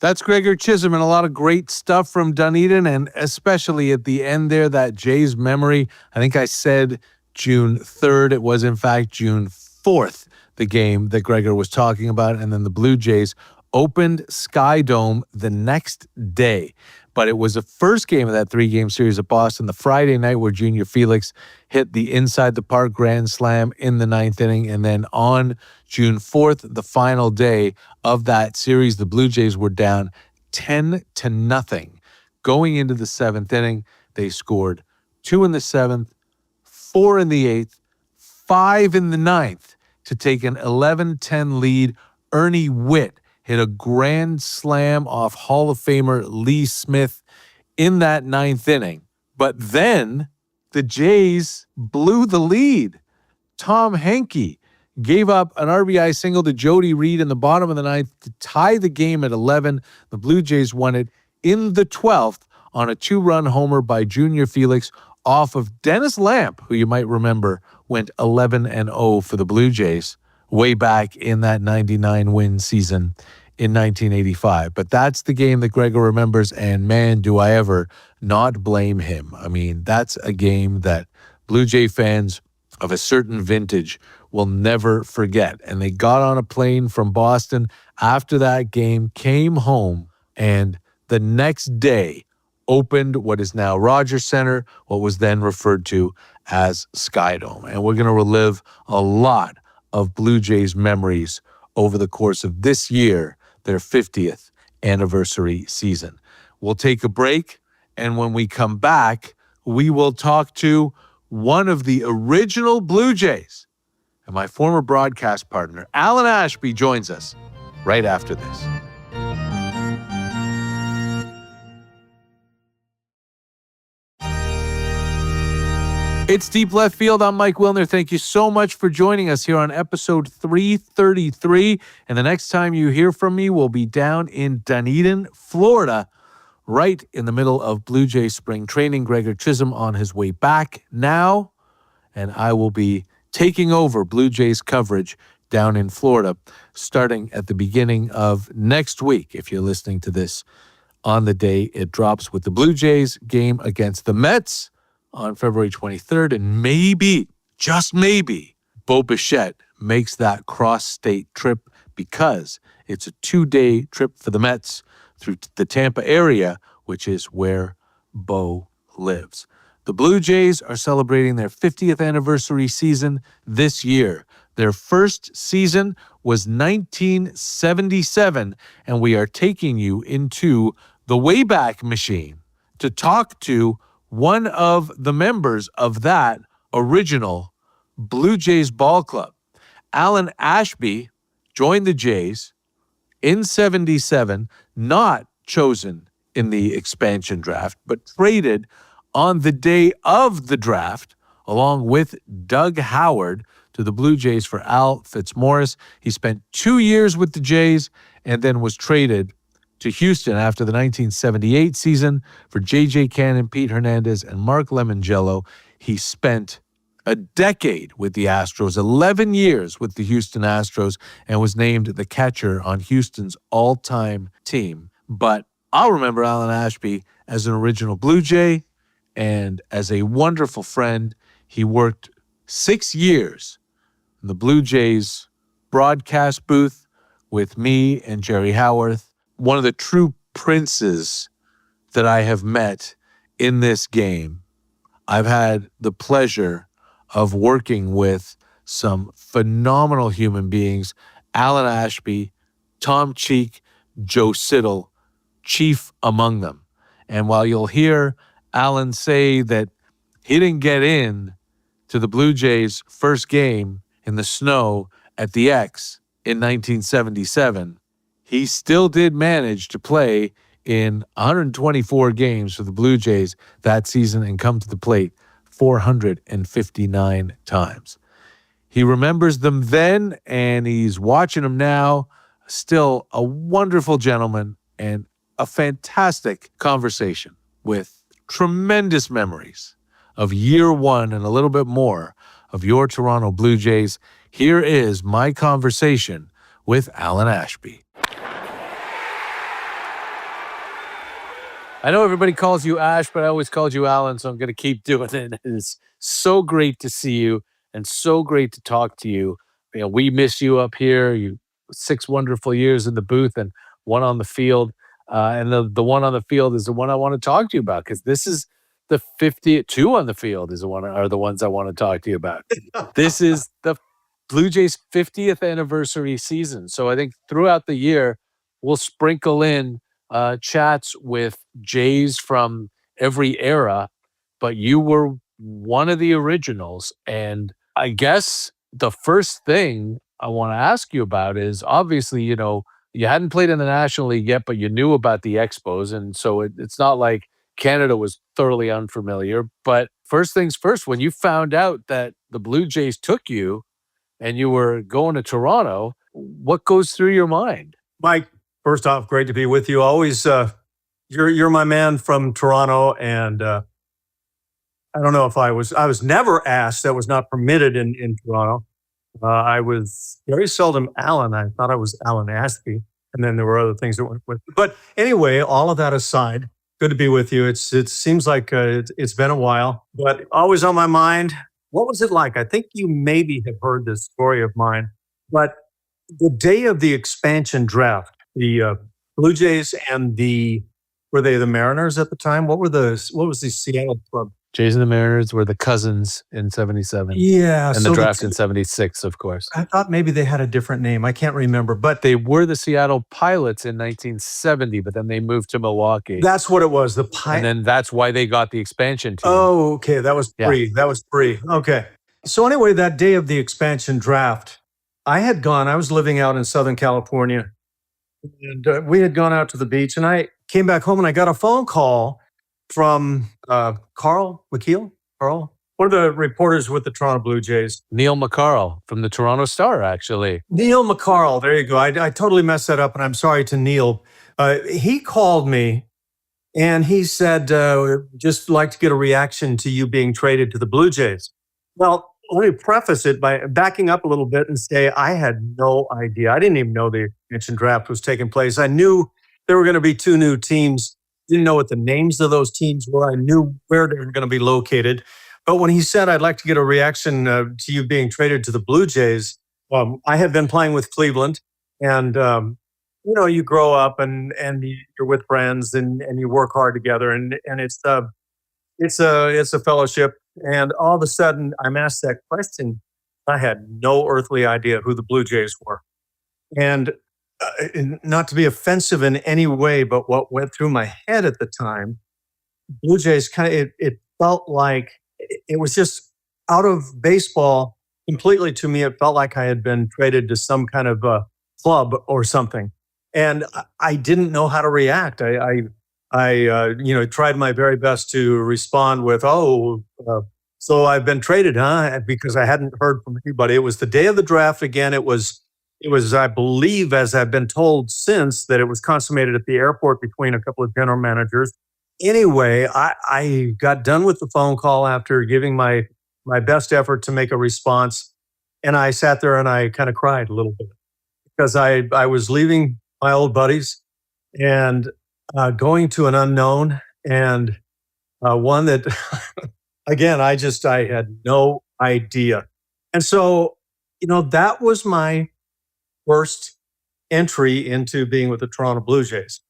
That's Gregor Chisholm, and a lot of great stuff from Dunedin, and especially at the end there, that Jays memory. I think I said June 3rd. It was, in fact, June 4th, the game that Gregor was talking about. And then the Blue Jays opened Sky Dome the next day. But it was the first game of that 3-game series at Boston, the Friday night where Junior Felix hit the inside the park grand slam in the 9th inning. And then on June 4th, the final day of that series, the Blue Jays were down 10-0. Going into the 7th inning, they scored 2 in the 7th, 4 in the 8th, 5 in the 9th to take an 11-10 lead. Ernie Whitt hit a grand slam off Hall of Famer Lee Smith in that 9th inning. But then the Jays blew the lead. Tom Henke gave up an RBI single to Jody Reed in the bottom of the 9th to tie the game at 11. The Blue Jays won it in the 12th on a 2-run homer by Junior Felix off of Dennis Lamp, who you might remember went 11-0 for the Blue Jays way back in that 99 win season in 1985. But that's the game that Gregor remembers, and man, do I ever not blame him. I mean, that's a game that Blue Jay fans of a certain vintage will never forget. And they got on a plane from Boston after that game, came home, and the next day opened what is now Rogers Center, what was then referred to as Sky Dome. And we're going to relive a lot of Blue Jays memories over the course of this year, their 50th anniversary season. We'll take a break, and when we come back, we will talk to one of the original Blue Jays. And my former broadcast partner, Alan Ashby, joins us right after this. It's Deep Left Field. I'm Mike Wilner. Thank you so much for joining us here on episode 333. And the next time you hear from me, we'll be down in Dunedin, Florida, right in the middle of Blue Jay spring training. Gregor Chisholm on his way back now, and I will be taking over Blue Jays coverage down in Florida starting at the beginning of next week, if you're listening to this on the day it drops, with the Blue Jays game against the Mets on February 23rd, and maybe, just maybe, Bo Bichette makes that cross-state trip because it's a 2-day trip for the Mets through the Tampa area, which is where Bo lives. The Blue Jays are celebrating their 50th anniversary season this year. Their first season was 1977, and we are taking you into the Wayback Machine to talk to one of the members of that original Blue Jays ball club. Alan Ashby joined the Jays in 77, not chosen in the expansion draft, but traded on the day of the draft, along with Doug Howard, to the Blue Jays for Al Fitzmaurice. He spent 2 years with the Jays and then was traded to Houston after the 1978 season for J.J. Cannon, Pete Hernandez, and Mark Lemongello. He spent a decade with the Astros, 11 years with the Houston Astros, and was named the catcher on Houston's all-time team. But I'll remember Alan Ashby as an original Blue Jay and as a wonderful friend. He worked 6 years in the Blue Jays broadcast booth with me and Jerry Howarth, one of the true princes that I have met in this game. I've had the pleasure of working with some phenomenal human beings, Alan Ashby, Tom Cheek, Joe Siddall, chief among them. And while you'll hear Alan say that he didn't get in to the Blue Jays' first game in the snow at the X in 1977, he still did manage to play in 124 games for the Blue Jays that season and come to the plate 459 times. He remembers them then, and he's watching them now. Still a wonderful gentleman and a fantastic conversation with tremendous memories of year one and a little bit more of your Toronto Blue Jays. Here is my conversation with Alan Ashby. I know everybody calls you Ash, but I always called you Alan, so I'm going to keep doing it. It is so great to see you and so great to talk to you. You know, we miss you up here. You 6 wonderful years in the booth and one on the field. And the one on the field is the one I want to talk to you about, because this is the 50th. 2 on the field is are the ones I want to talk to you about. This is the Blue Jays 50th anniversary season. So I think throughout the year, we'll sprinkle in chats with Jays from every era, but you were one of the originals. And I guess the first thing I want to ask you about is, obviously, you know, you hadn't played in the National League yet, but you knew about the Expos. And so it's not like Canada was thoroughly unfamiliar. But first things first, when you found out that the Blue Jays took you and you were going to Toronto, what goes through your mind? Mike, first off, great to be with you. Always, you're my man from Toronto, and I don't know if I was never asked. That was not permitted in Toronto. I was very seldom Alan. I thought I was Alan Ashby, and then there were other things that went with it. But anyway, all of that aside, good to be with you. It seems like it's been a while, but always on my mind. What was it like? I think you maybe have heard this story of mine, but the day of the expansion draft, the Blue Jays and were they the Mariners at the time? What was the Seattle club? Jays and the Mariners were the cousins in 77. Yeah. And the draft in 76, of course. I thought maybe they had a different name. I can't remember. But they were the Seattle Pilots in 1970, but then they moved to Milwaukee. That's what it was. And then that's why they got the expansion team. Oh, okay. That was pre. Yeah. That was pre. Okay. So anyway, that day of the expansion draft, I was living out in Southern California, and we had gone out to the beach, and I came back home and I got a phone call from Carl McKeel, one of the reporters with the Toronto Blue Jays. Neil McCarl from the Toronto Star, actually. Neil McCarl, there you go. I totally messed that up, and I'm sorry to Neil. He called me, and he said, just like to get a reaction to you being traded to the Blue Jays. Well, let me preface it by backing up a little bit and say I had no idea. I didn't even know the expansion draft was taking place. I knew there were going to be 2 new teams. Didn't know what the names of those teams were. I knew where they were going to be located. But when he said, I'd like to get a reaction to you being traded to the Blue Jays, I had been playing with Cleveland. And, you grow up and you're with friends and you work hard together. And it's a fellowship. And all of a sudden, I'm asked that question. I had no earthly idea who the Blue Jays were. And not to be offensive in any way, but what went through my head at the time Blue Jays it felt like it was just out of baseball completely to me. It felt like I had been traded to some kind of club or something, and I didn't know how to react. I tried my very best to respond with, "Oh, so I've been traded, huh?" Because I hadn't heard from anybody. It was the day of the draft again. It was, I believe, as I've been told since, that it was consummated at the airport between a couple of general managers. Anyway, I got done with the phone call after giving my best effort to make a response, and I sat there and I kind of cried a little bit because I was leaving my old buddies and going to an unknown and one that again I had no idea, and so that was my first entry into being with the Toronto Blue Jays.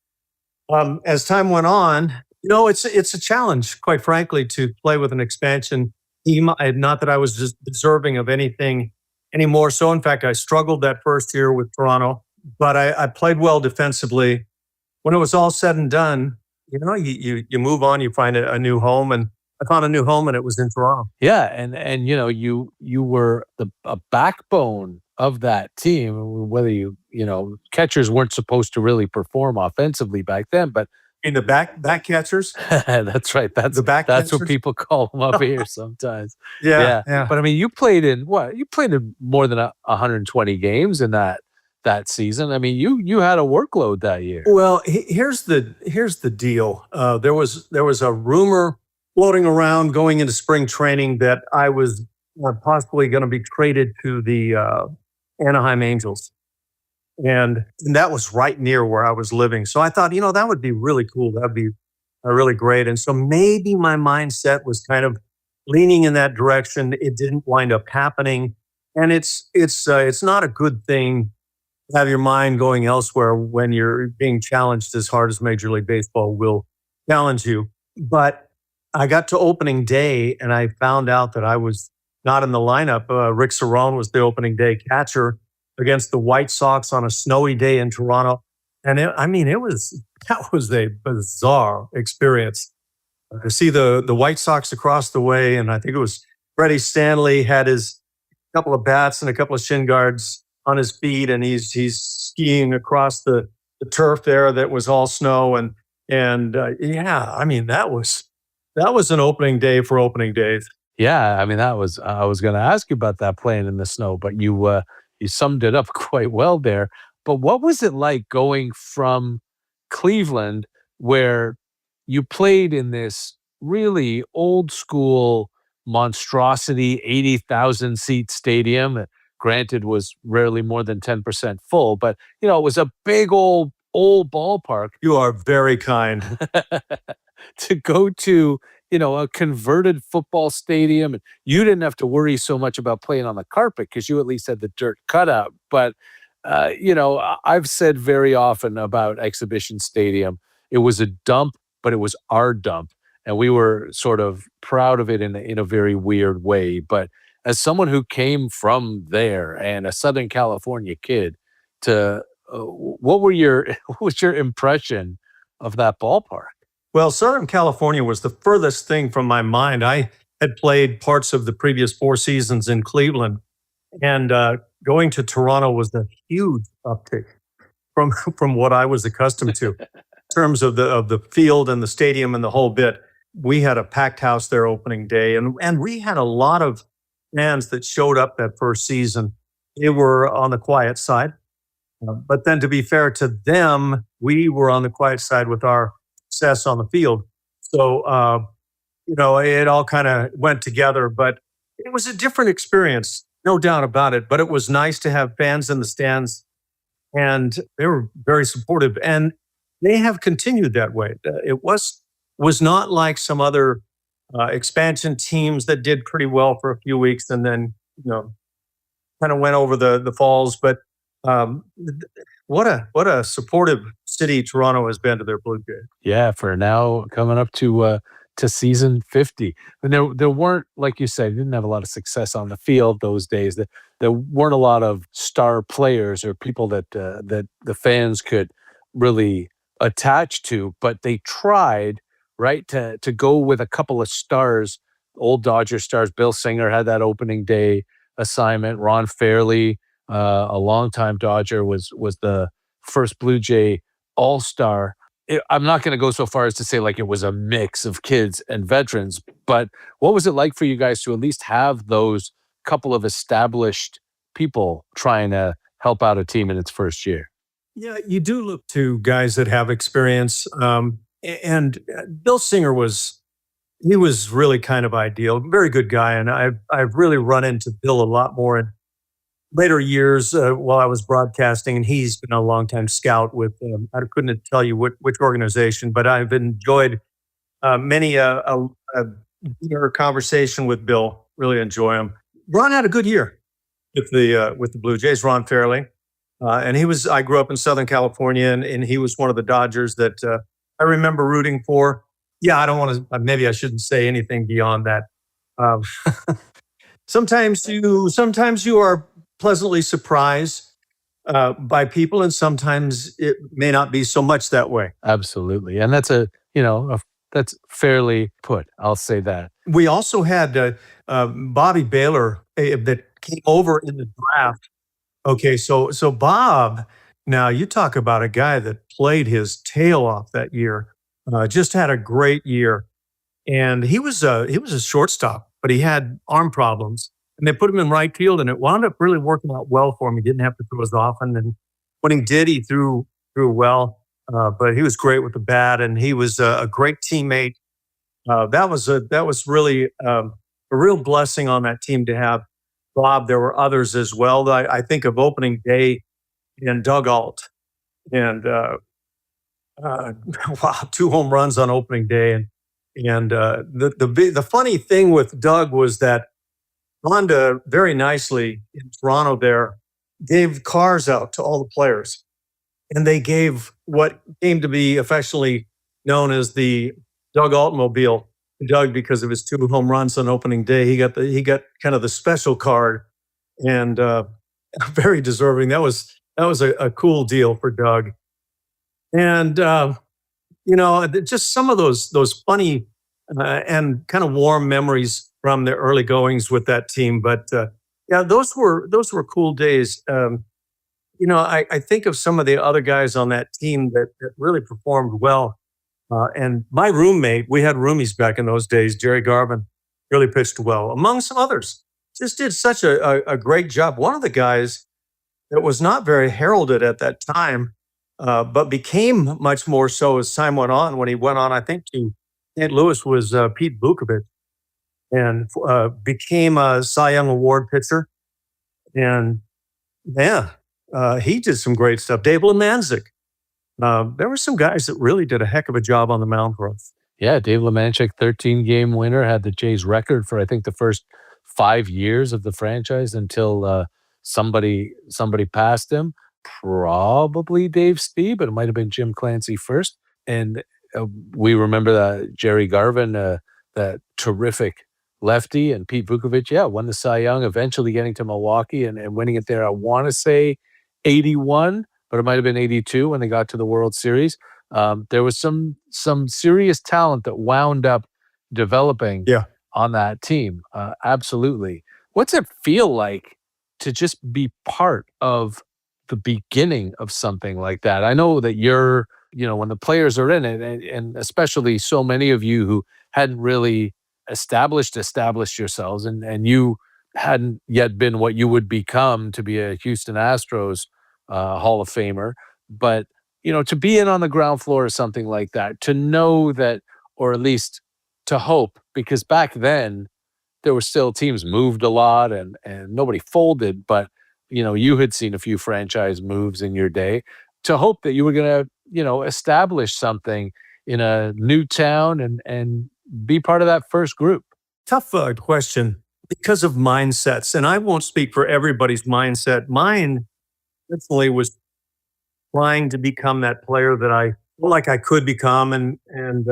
As time went on, it's a challenge, quite frankly, to play with an expansion team. Not that I was just deserving of anything anymore. So, in fact, I struggled that first year with Toronto, but I played well defensively. When it was all said and done, you move on, you find a new home, and I found a new home, and it was in Toronto. Yeah, and you were a backbone of that team. Whether catchers weren't supposed to really perform offensively back then, but In the back catchers, that's right. the back That's what catchers. people call them up here sometimes. Yeah, Yeah, yeah. but I mean, you played in what? You played in more than 120 games in that season. I mean, you had a workload that year. Well, here's the deal. There was a rumor floating around going into spring training that I was possibly going to be traded to the Anaheim Angels, and that was right near where I was living. So I thought, that would be really cool. That'd be really great. And so maybe my mindset was kind of leaning in that direction. It didn't wind up happening, and it's not a good thing to have your mind going elsewhere when you're being challenged as hard as Major League Baseball will challenge you. But I got to opening day and I found out that I was not in the lineup. Rick Cerrone was the opening day catcher against the White Sox on a snowy day in Toronto. And that was a bizarre experience to see the White Sox across the way. And I think it was Freddie Stanley had his couple of bats and a couple of shin guards on his feet, and he's skiing across the turf there that was all snow, and yeah, I mean that was an opening day for opening days. Yeah, I mean I was going to ask you about that playing in the snow, but you summed it up quite well there. But what was it like going from Cleveland, where you played in this really old school monstrosity 80,000 seat stadium that granted was rarely more than 10% full, but it was a big old ballpark. You are very kind. To go to a converted football stadium, and you didn't have to worry so much about playing on the carpet because you at least had the dirt cutout. But I've said very often about Exhibition Stadium, it was a dump, but it was our dump, and we were sort of proud of it in a very weird way. But as someone who came from there and a Southern California kid, what was your impression of that ballpark? Well, Southern California was the furthest thing from my mind. I had played parts of the previous 4 seasons in Cleveland, and going to Toronto was a huge uptick from what I was accustomed to in terms of the field and the stadium and the whole bit. We had a packed house there opening day, and we had a lot of fans that showed up that first season. They were on the quiet side, but then to be fair to them, we were on the quiet side with our success on the field. So, it all kind of went together, but it was a different experience, no doubt about it. But it was nice to have fans in the stands, and they were very supportive, and they have continued that way. It was not like some other expansion teams that did pretty well for a few weeks and then, kind of went over the falls. But what a supportive city Toronto has been to their Blue Jays. Yeah, for now coming up to season 50. And there weren't, like you said, didn't have a lot of success on the field those days. There weren't a lot of star players or people that the fans could really attach to, but they tried right? To go with a couple of stars, old Dodger stars. Bill Singer had that opening day assignment. Ron Fairley, a longtime Dodger, was the first Blue Jay All-Star. I'm not going to go so far as to say like it was a mix of kids and veterans, but what was it like for you guys to at least have those couple of established people trying to help out a team in its first year? Yeah, you do look to guys that have experience. And Bill Singer he was really kind of ideal, very good guy. And I've really run into Bill a lot more in later years while I was broadcasting. And he's been a longtime scout with, I couldn't tell you which organization, but I've enjoyed many a dinner conversation with Bill. Really enjoy him. Ron had a good year with the Blue Jays. Ron Fairley, and I grew up in Southern California, and he was one of the Dodgers that I remember rooting for. Yeah, I don't want to. Maybe I shouldn't say anything beyond that. Um, sometimes you are pleasantly surprised by people, and sometimes it may not be so much that way. Absolutely. And that's that's fairly put. I'll say that. We also had Bobby Baylor that came over in the draft. Okay, so Bob, now you talk about a guy that played his tail off that year. Just had a great year, and he was a shortstop, but he had arm problems, and they put him in right field, and it wound up really working out well for him. He didn't have to throw as often, and when he did, he threw well. But he was great with the bat, and he was a great teammate. That was really a real blessing on that team to have Bob. There were others as well. I think of opening day in Doug Alt, and wow, 2 home runs on opening day, and the funny thing with Doug was that Honda very nicely in Toronto there gave cars out to all the players. And they gave what came to be affectionately known as the Doug Altmobile to Doug because of his 2 home runs on opening day. He got kind of the special card, and very deserving. That was a cool deal for Doug. And just some of those funny and kind of warm memories from the early goings with that team. But yeah, those were cool days. I think of some of the other guys on that team that really performed well. And my roommate, we had roomies back in those days, Jerry Garvin, really pitched well, among some others. Just did such a great job. One of the guys that was not very heralded at that time, but became much more so as time went on. When he went on, I think, to St. Louis, was Pete Vukovich, and became a Cy Young Award pitcher. And yeah, he did some great stuff. Dave Lemanzik. There were some guys that really did a heck of a job on the mound for us. Yeah, Dave Lemanchik, 13-game winner, had the Jays record for I think the first 5 years of the franchise until somebody passed him. Probably Dave Steve, but it might have been Jim Clancy first. And we remember that Jerry Garvin, that terrific lefty, and Pete Vukovich, won the Cy Young, eventually getting to Milwaukee and winning it there. I want to say 81, but it might have been 82 when they got to the World Series. There was some serious talent that wound up developing on that team. Absolutely. What's it feel like to just be part of the beginning of something like that? I know that you're, when the players are in it, and especially so many of you who hadn't really established yourselves, and you hadn't yet been what you would become to be a Houston Astros Hall of Famer. But, to be in on the ground floor of something like that, to know that, or at least to hope, because back then there were still teams moved a lot and nobody folded, but, you had seen a few franchise moves in your day, to hope that you were going to, establish something in a new town and be part of that first group. Tough question because of mindsets. And I won't speak for everybody's mindset. Mine definitely was trying to become that player that I felt like I could become. And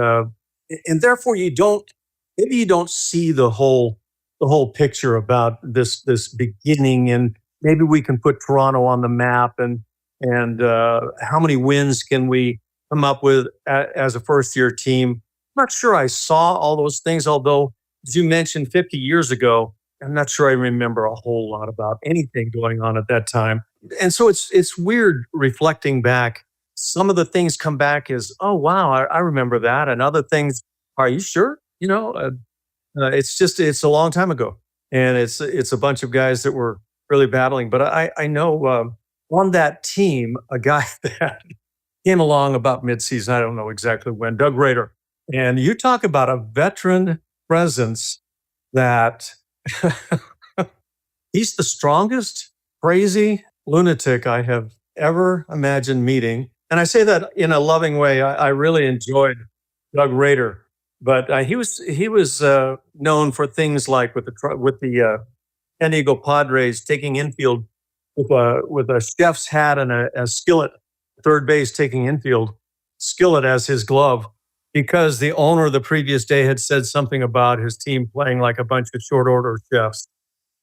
therefore you don't see the whole picture about this beginning, and maybe we can put Toronto on the map, and how many wins can we come up with as a first year team? not sure I saw all those things, although, as you mentioned, 50 years ago, I'm not sure I remember a whole lot about anything going on at that time. And so it's weird reflecting back. Some of the things come back as, oh, wow, I remember that. And other things, are you sure? It's a long time ago. And it's a bunch of guys that were really battling. But I know on that team, a guy that came along about midseason, I don't know exactly when, Doug Rader. And you talk about a veteran presence that he's the strongest, crazy lunatic I have ever imagined meeting. And I say that in a loving way. I really enjoyed Doug Rader, but he was known for things like with the San Diego Padres taking infield with a chef's hat and a skillet, third base taking infield, skillet as his glove, because the owner the previous day had said something about his team playing like a bunch of short order chefs.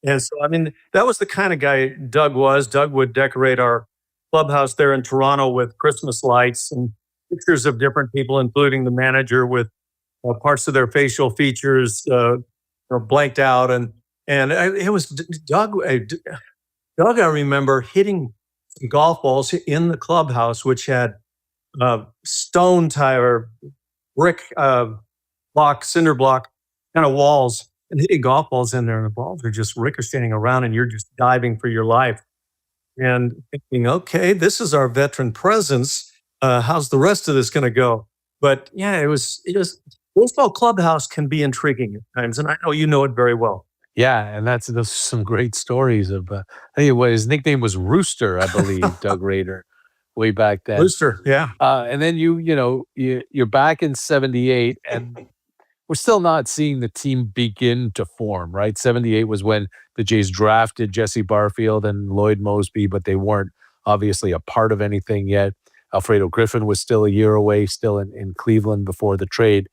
And so, I mean, that was the kind of guy Doug was. Doug would decorate our clubhouse there in Toronto with Christmas lights and pictures of different people, including the manager, with parts of their facial features blanked out. And it was Doug. Doug, I remember hitting some golf balls in the clubhouse, which had stone tire, brick block, cinder block kind of walls, and hitting golf balls in there, and the balls are just ricocheting around, and you're just diving for your life. And thinking, okay, this is our veteran presence. How's the rest of this going to go? But yeah, it was. Baseball clubhouse can be intriguing at times, and I know you know it very well. Yeah, and those are some great stories of. I think his nickname was Rooster, I believe, Doug Rader, way back then. Rooster, yeah. And then you're back in '78, and we're still not seeing the team begin to form, right? '78 was when the Jays drafted Jesse Barfield and Lloyd Mosby, but they weren't obviously a part of anything yet. Alfredo Griffin was still a year away, still in Cleveland before the trade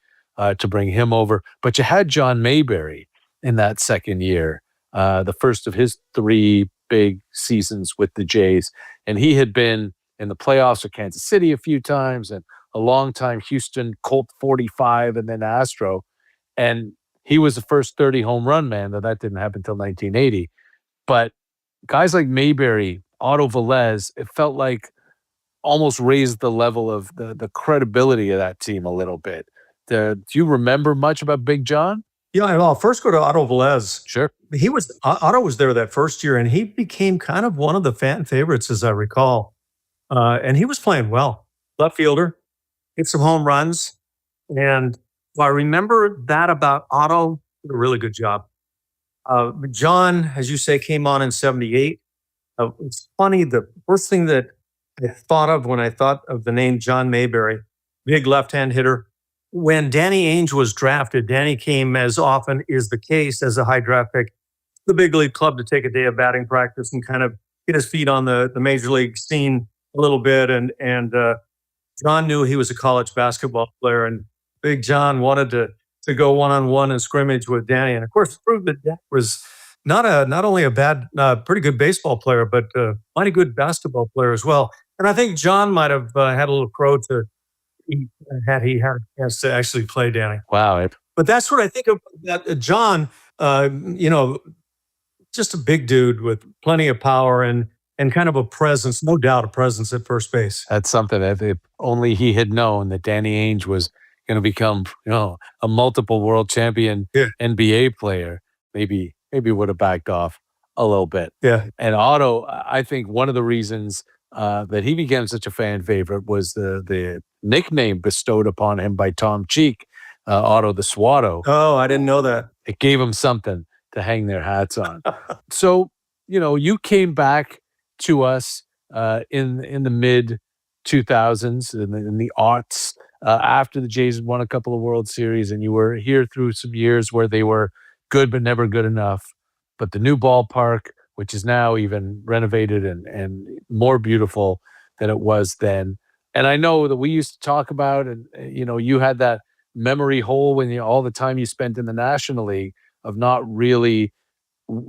to bring him over. But you had John Mayberry in that second year, the first of his 3 big seasons with the Jays. And he had been in the playoffs with Kansas City a few times and a long time Houston Colt 45 and then Astro. And he was the first 30 home run man, though that didn't happen until 1980. But guys like Mayberry, Otto Velez, it felt like almost raised the level of the credibility of that team a little bit. Do you remember much about Big John? Yeah, I'll first go to Otto Velez. Sure. Otto was there that first year, and he became kind of one of the fan favorites, as I recall. And he was playing well. Left fielder, hit some home runs. And I remember that about Otto. Did a really good job. John, as you say, came on in '78. It's funny, the first thing that I thought of when I thought of the name John Mayberry, big left-hand hitter. When Danny Ainge was drafted, Danny came, as often is the case, as a high draft pick, the big league club to take a day of batting practice and kind of get his feet on the major league scene a little bit. And John knew he was a college basketball player, and Big John wanted to go one-on-one and scrimmage with Danny. And of course, proved that Danny was not only a pretty good baseball player, but mighty good basketball player as well. And I think John might have had a little crow to eat had he had a chance to actually play Danny. Wow. But that's what I think of that John, just a big dude with plenty of power and kind of a presence, no doubt a presence at first base. That's something that if only he had known that Danny Ainge was going to become, a multiple world champion NBA player, maybe would have backed off a little bit. Yeah. And Otto, I think one of the reasons that he became such a fan favorite was the nickname bestowed upon him by Tom Cheek, Otto the Swatto. Oh, I didn't know that. It gave him something to hang their hats on. So, you came back to us in the mid 2000s, in the aughts, after the Jays had won a couple of World Series, and you were here through some years where they were good but never good enough. But the new ballpark, which is now even renovated and more beautiful than it was then. And I know that we used to talk about, and you had that memory hole when all the time you spent in the National League of not really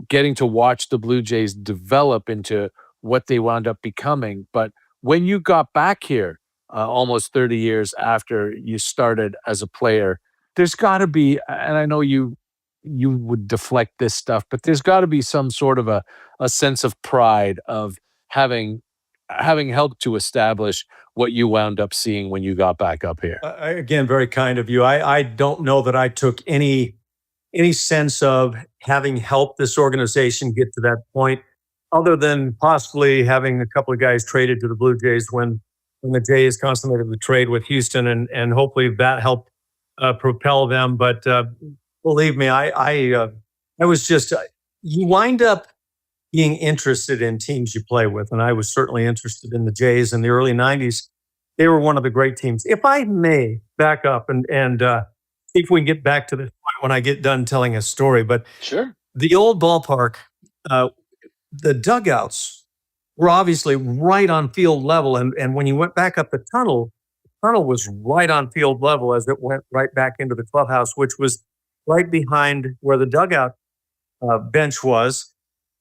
getting to watch the Blue Jays develop into what they wound up becoming. But when you got back here, almost 30 years after you started as a player. There's got to be, and I know you would deflect this stuff, but there's got to be some sort of a sense of pride of having helped to establish what you wound up seeing when you got back up here. Again, very kind of you. I don't know that I took any sense of having helped this organization get to that point, other than possibly having a couple of guys traded to the Blue Jays when the Jays consummated the trade with Houston, and hopefully that helped propel them. But believe me, I was just you wind up being interested in teams you play with, and I was certainly interested in the Jays in the early '90s. They were one of the great teams. If I may back up and see if we can get back to this point when I get done telling a story, but Sure. the old ballpark, the dugouts were obviously right on field level, and when you went back up the tunnel was right on field level as it went right back into the clubhouse, which was right behind where the dugout bench was.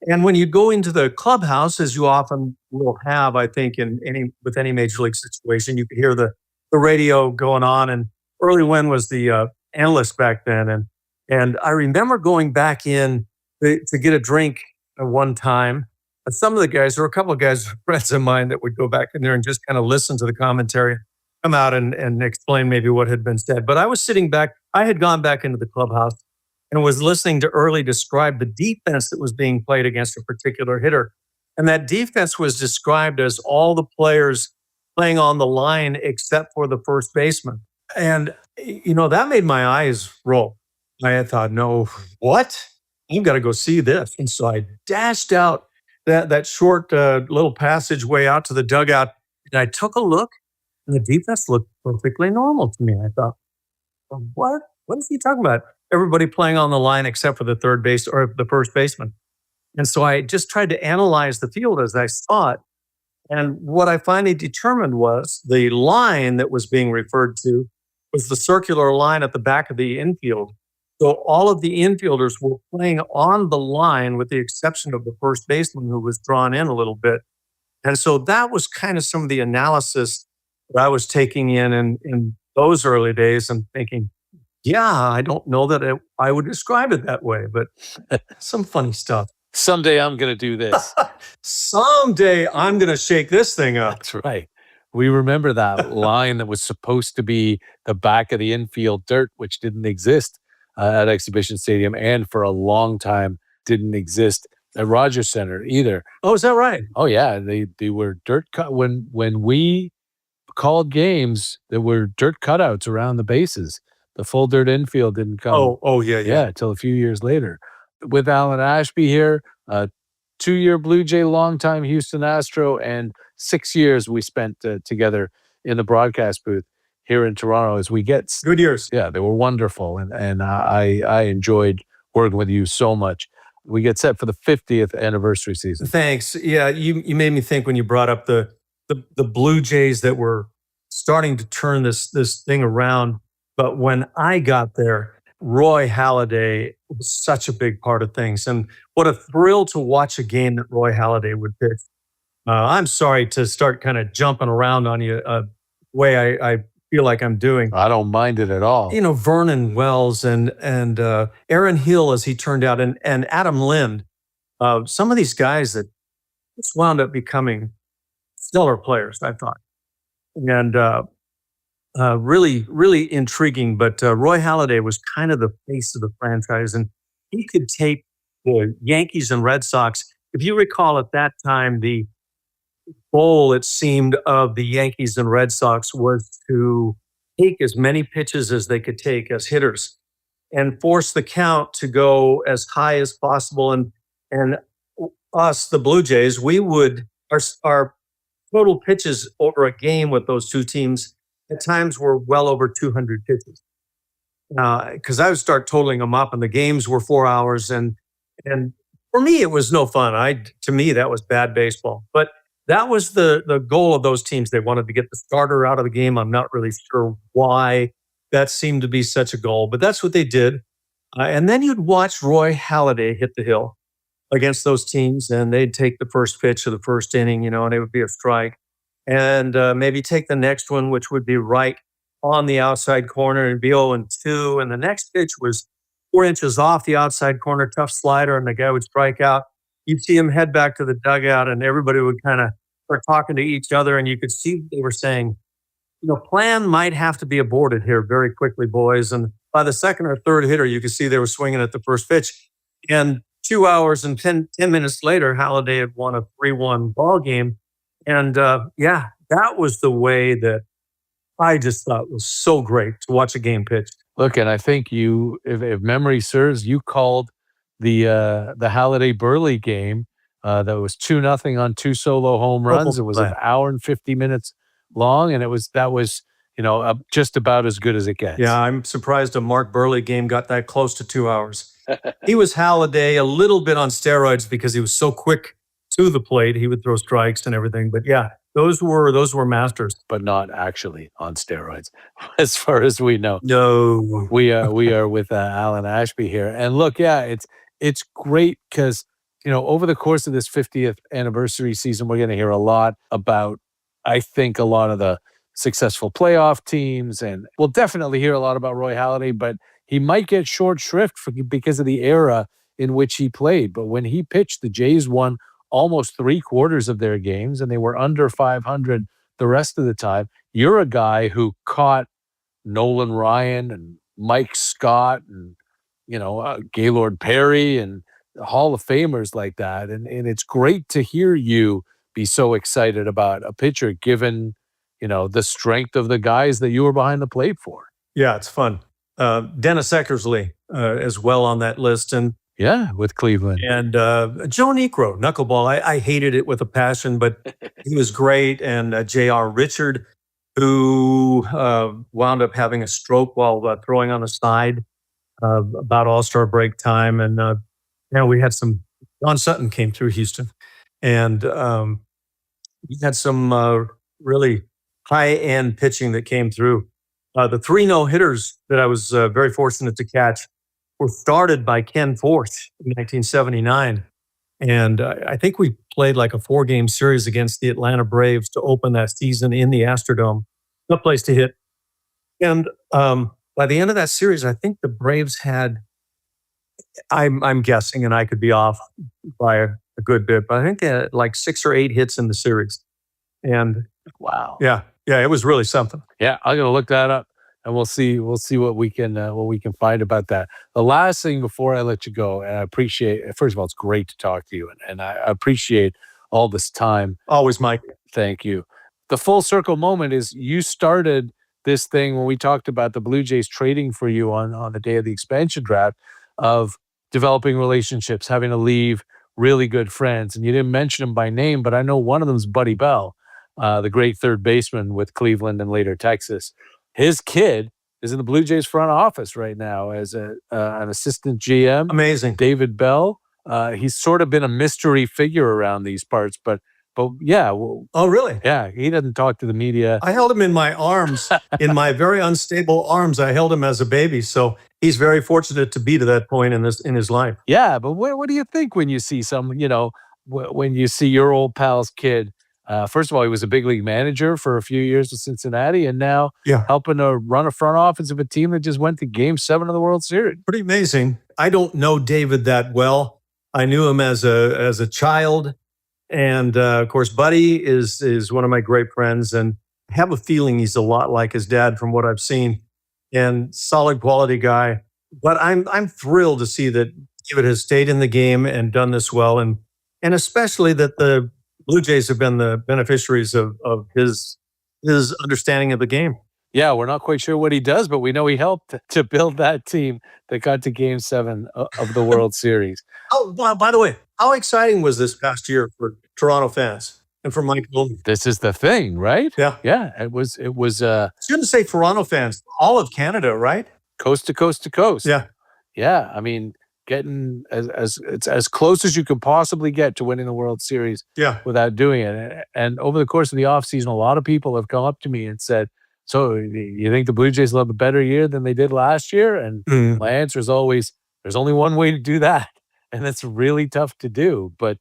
And when you go into the clubhouse, as you often will have, I think, with any major league situation, you could hear the radio going on. And Early Wynn was the analyst back then, and I remember going back in to get a drink at one time. And some of the guys, there were a couple of guys, friends of mine, that would go back in there and just kind of listen to the commentary, come out and explain maybe what had been said. But I was sitting back. I had gone back into the clubhouse and was listening to Early describe the defense that was being played against a particular hitter. And that defense was described as all the players playing on the line except for the first baseman. And, that made my eyes roll. I had thought, no, what? I've got to go see this. And so I dashed out that short little passageway out to the dugout, and I took a look, and the defense looked perfectly normal to me. I thought, well, what? What is he talking about? Everybody playing on the line except for the third base or the first baseman. And so I just tried to analyze the field as I saw it. And what I finally determined was the line that was being referred to was the circular line at the back of the infield. So all of the infielders were playing on the line with the exception of the first baseman, who was drawn in a little bit. And so that was kind of some of the analysis that I was taking in those early days and thinking, yeah, I don't know that I would describe it that way, but some funny stuff. Someday I'm going to do this. Someday I'm going to shake this thing up. That's right. We remember that line that was supposed to be the back of the infield dirt, which didn't exist at Exhibition Stadium, and for a long time didn't exist at Rogers Center either. Oh, is that right? Oh, yeah. They were dirt cut. When we called games, there were dirt cutouts around the bases. The full dirt infield didn't come. Oh, yeah. Until a few years later. With Alan Ashby here, 2-year Blue Jay, longtime Houston Astro, and 6 years we spent together in the broadcast booth here in Toronto as we get good years. Yeah, they were wonderful, and I enjoyed working with you so much. We get set for the 50th anniversary season. Thanks. Yeah, you made me think when you brought up the Blue Jays that were starting to turn this thing around. But when I got there, Roy Halladay was such a big part of things. And what a thrill to watch a game that Roy Halladay would pitch. I'm sorry to start kind of jumping around on you the way I feel like I'm doing. I don't mind it at all. Vernon Wells and Aaron Hill, as he turned out, and Adam Lind, some of these guys that just wound up becoming stellar players, I thought. And really, really intriguing. But Roy Halladay was kind of the face of the franchise, and he could take the Yankees and Red Sox. If you recall, at that time, the goal, it seemed, of the Yankees and Red Sox was to take as many pitches as they could take as hitters and force the count to go as high as possible. And us, the Blue Jays, we would, our total pitches over a game with those two teams at times were well over 200 pitches. Because I would start totaling them up, and the games were 4 hours. And for me, it was no fun. To me, that was bad baseball. But that was the goal of those teams. They wanted to get the starter out of the game. I'm not really sure why that seemed to be such a goal, but that's what they did. And then you'd watch Roy Halladay hit the hill against those teams, and they'd take the first pitch of the first inning, and it would be a strike. and maybe take the next one, which would be right on the outside corner, and be 0-2. And the next pitch was 4 inches off the outside corner, tough slider, and the guy would strike out. You'd see him head back to the dugout, and everybody would kind of start talking to each other, and you could see they were saying, plan might have to be aborted here very quickly, boys. And by the second or third hitter, you could see they were swinging at the first pitch. And 2 hours and 10 minutes later, Halliday had won a 3-1 ball game. And that was the way that I just thought was so great to watch a game pitched. Look, and I think you, if memory serves, you called the Halliday Burley game that was 2-0 on 2 solo home runs. It was an hour and 50 minutes long, and that was just about as good as it gets. Yeah, I'm surprised a Mark Burley game got that close to 2 hours. He was Halliday a little bit on steroids because he was so quick to the plate. He would throw strikes and everything. But yeah, those were masters. But not actually on steroids, as far as we know. No. We are with Alan Ashby here. And look, yeah, it's great because, over the course of this 50th anniversary season, we're going to hear a lot about, I think, a lot of the successful playoff teams. And we'll definitely hear a lot about Roy Halladay, but he might get short shrift because of the era in which he played. But when he pitched, the Jays won almost 3/4 of their games, and they were under 500 the rest of the time. You're a guy who caught Nolan Ryan and Mike Scott and, Gaylord Perry and Hall of Famers like that. And it's great to hear you be so excited about a pitcher given, the strength of the guys that you were behind the plate for. Yeah, it's fun. Dennis Eckersley as well on that list. And yeah, with Cleveland. And Joe Niekro, knuckleball. I hated it with a passion, but he was great. And J.R. Richard, who wound up having a stroke while throwing on the side about All-Star break time. And, we had some, Don Sutton came through Houston. And we had some really high-end pitching that came through. The 3 no-hitters that I was very fortunate to catch were started by Ken Forth in 1979. And I think we played like a 4-game series against the Atlanta Braves to open that season in the Astrodome. No place to hit. And by the end of that series, I think the Braves had, I'm guessing, and I could be off by a good bit, but I think they had like 6 or 8 hits in the series. And wow. Yeah, it was really something. Yeah, I'm going to look that up. And we'll see what we can find about that. The last thing before I let you go, and I appreciate, first of all, it's great to talk to you, and I appreciate all this time. Always, Mike. Thank you. The full circle moment is you started this thing when we talked about the Blue Jays trading for you on the day of the expansion draft, of developing relationships, having to leave really good friends. And you didn't mention them by name, but I know one of them is Buddy Bell, the great third baseman with Cleveland and later Texas. His kid is in the Blue Jays front office right now as an assistant GM. Amazing. David Bell. He's sort of been a mystery figure around these parts, but yeah. Well, oh, really? Yeah. He doesn't talk to the media. I held him in my arms, in my very unstable arms. I held him as a baby. So he's very fortunate to be to that point in his life. Yeah. But what do you think when you see when you see your old pal's kid? First of all, he was a big league manager for a few years with Cincinnati, and now helping to run a front office of a team that just went to Game 7 of the World Series. Pretty amazing. I don't know David that well. I knew him as a child, and of course, Buddy is one of my great friends, and I have a feeling he's a lot like his dad from what I've seen, and solid quality guy. But I'm thrilled to see that David has stayed in the game and done this well, and especially that the Blue Jays have been the beneficiaries of his understanding of the game. Yeah, we're not quite sure what he does, but we know he helped to build that team that got to Game 7 of the World Series. Oh, by the way, how exciting was this past year for Toronto fans and for Mike Goldman? This is the thing, right? Yeah. Yeah, it was. Shouldn't say Toronto fans, all of Canada, right? Coast to coast to coast. Yeah. Yeah, I mean, getting as close as you could possibly get to winning the World Series without doing it. And over the course of the offseason, a lot of people have come up to me and said, so you think the Blue Jays will have a better year than they did last year? And my answer is always, there's only one way to do that. And that's really tough to do. But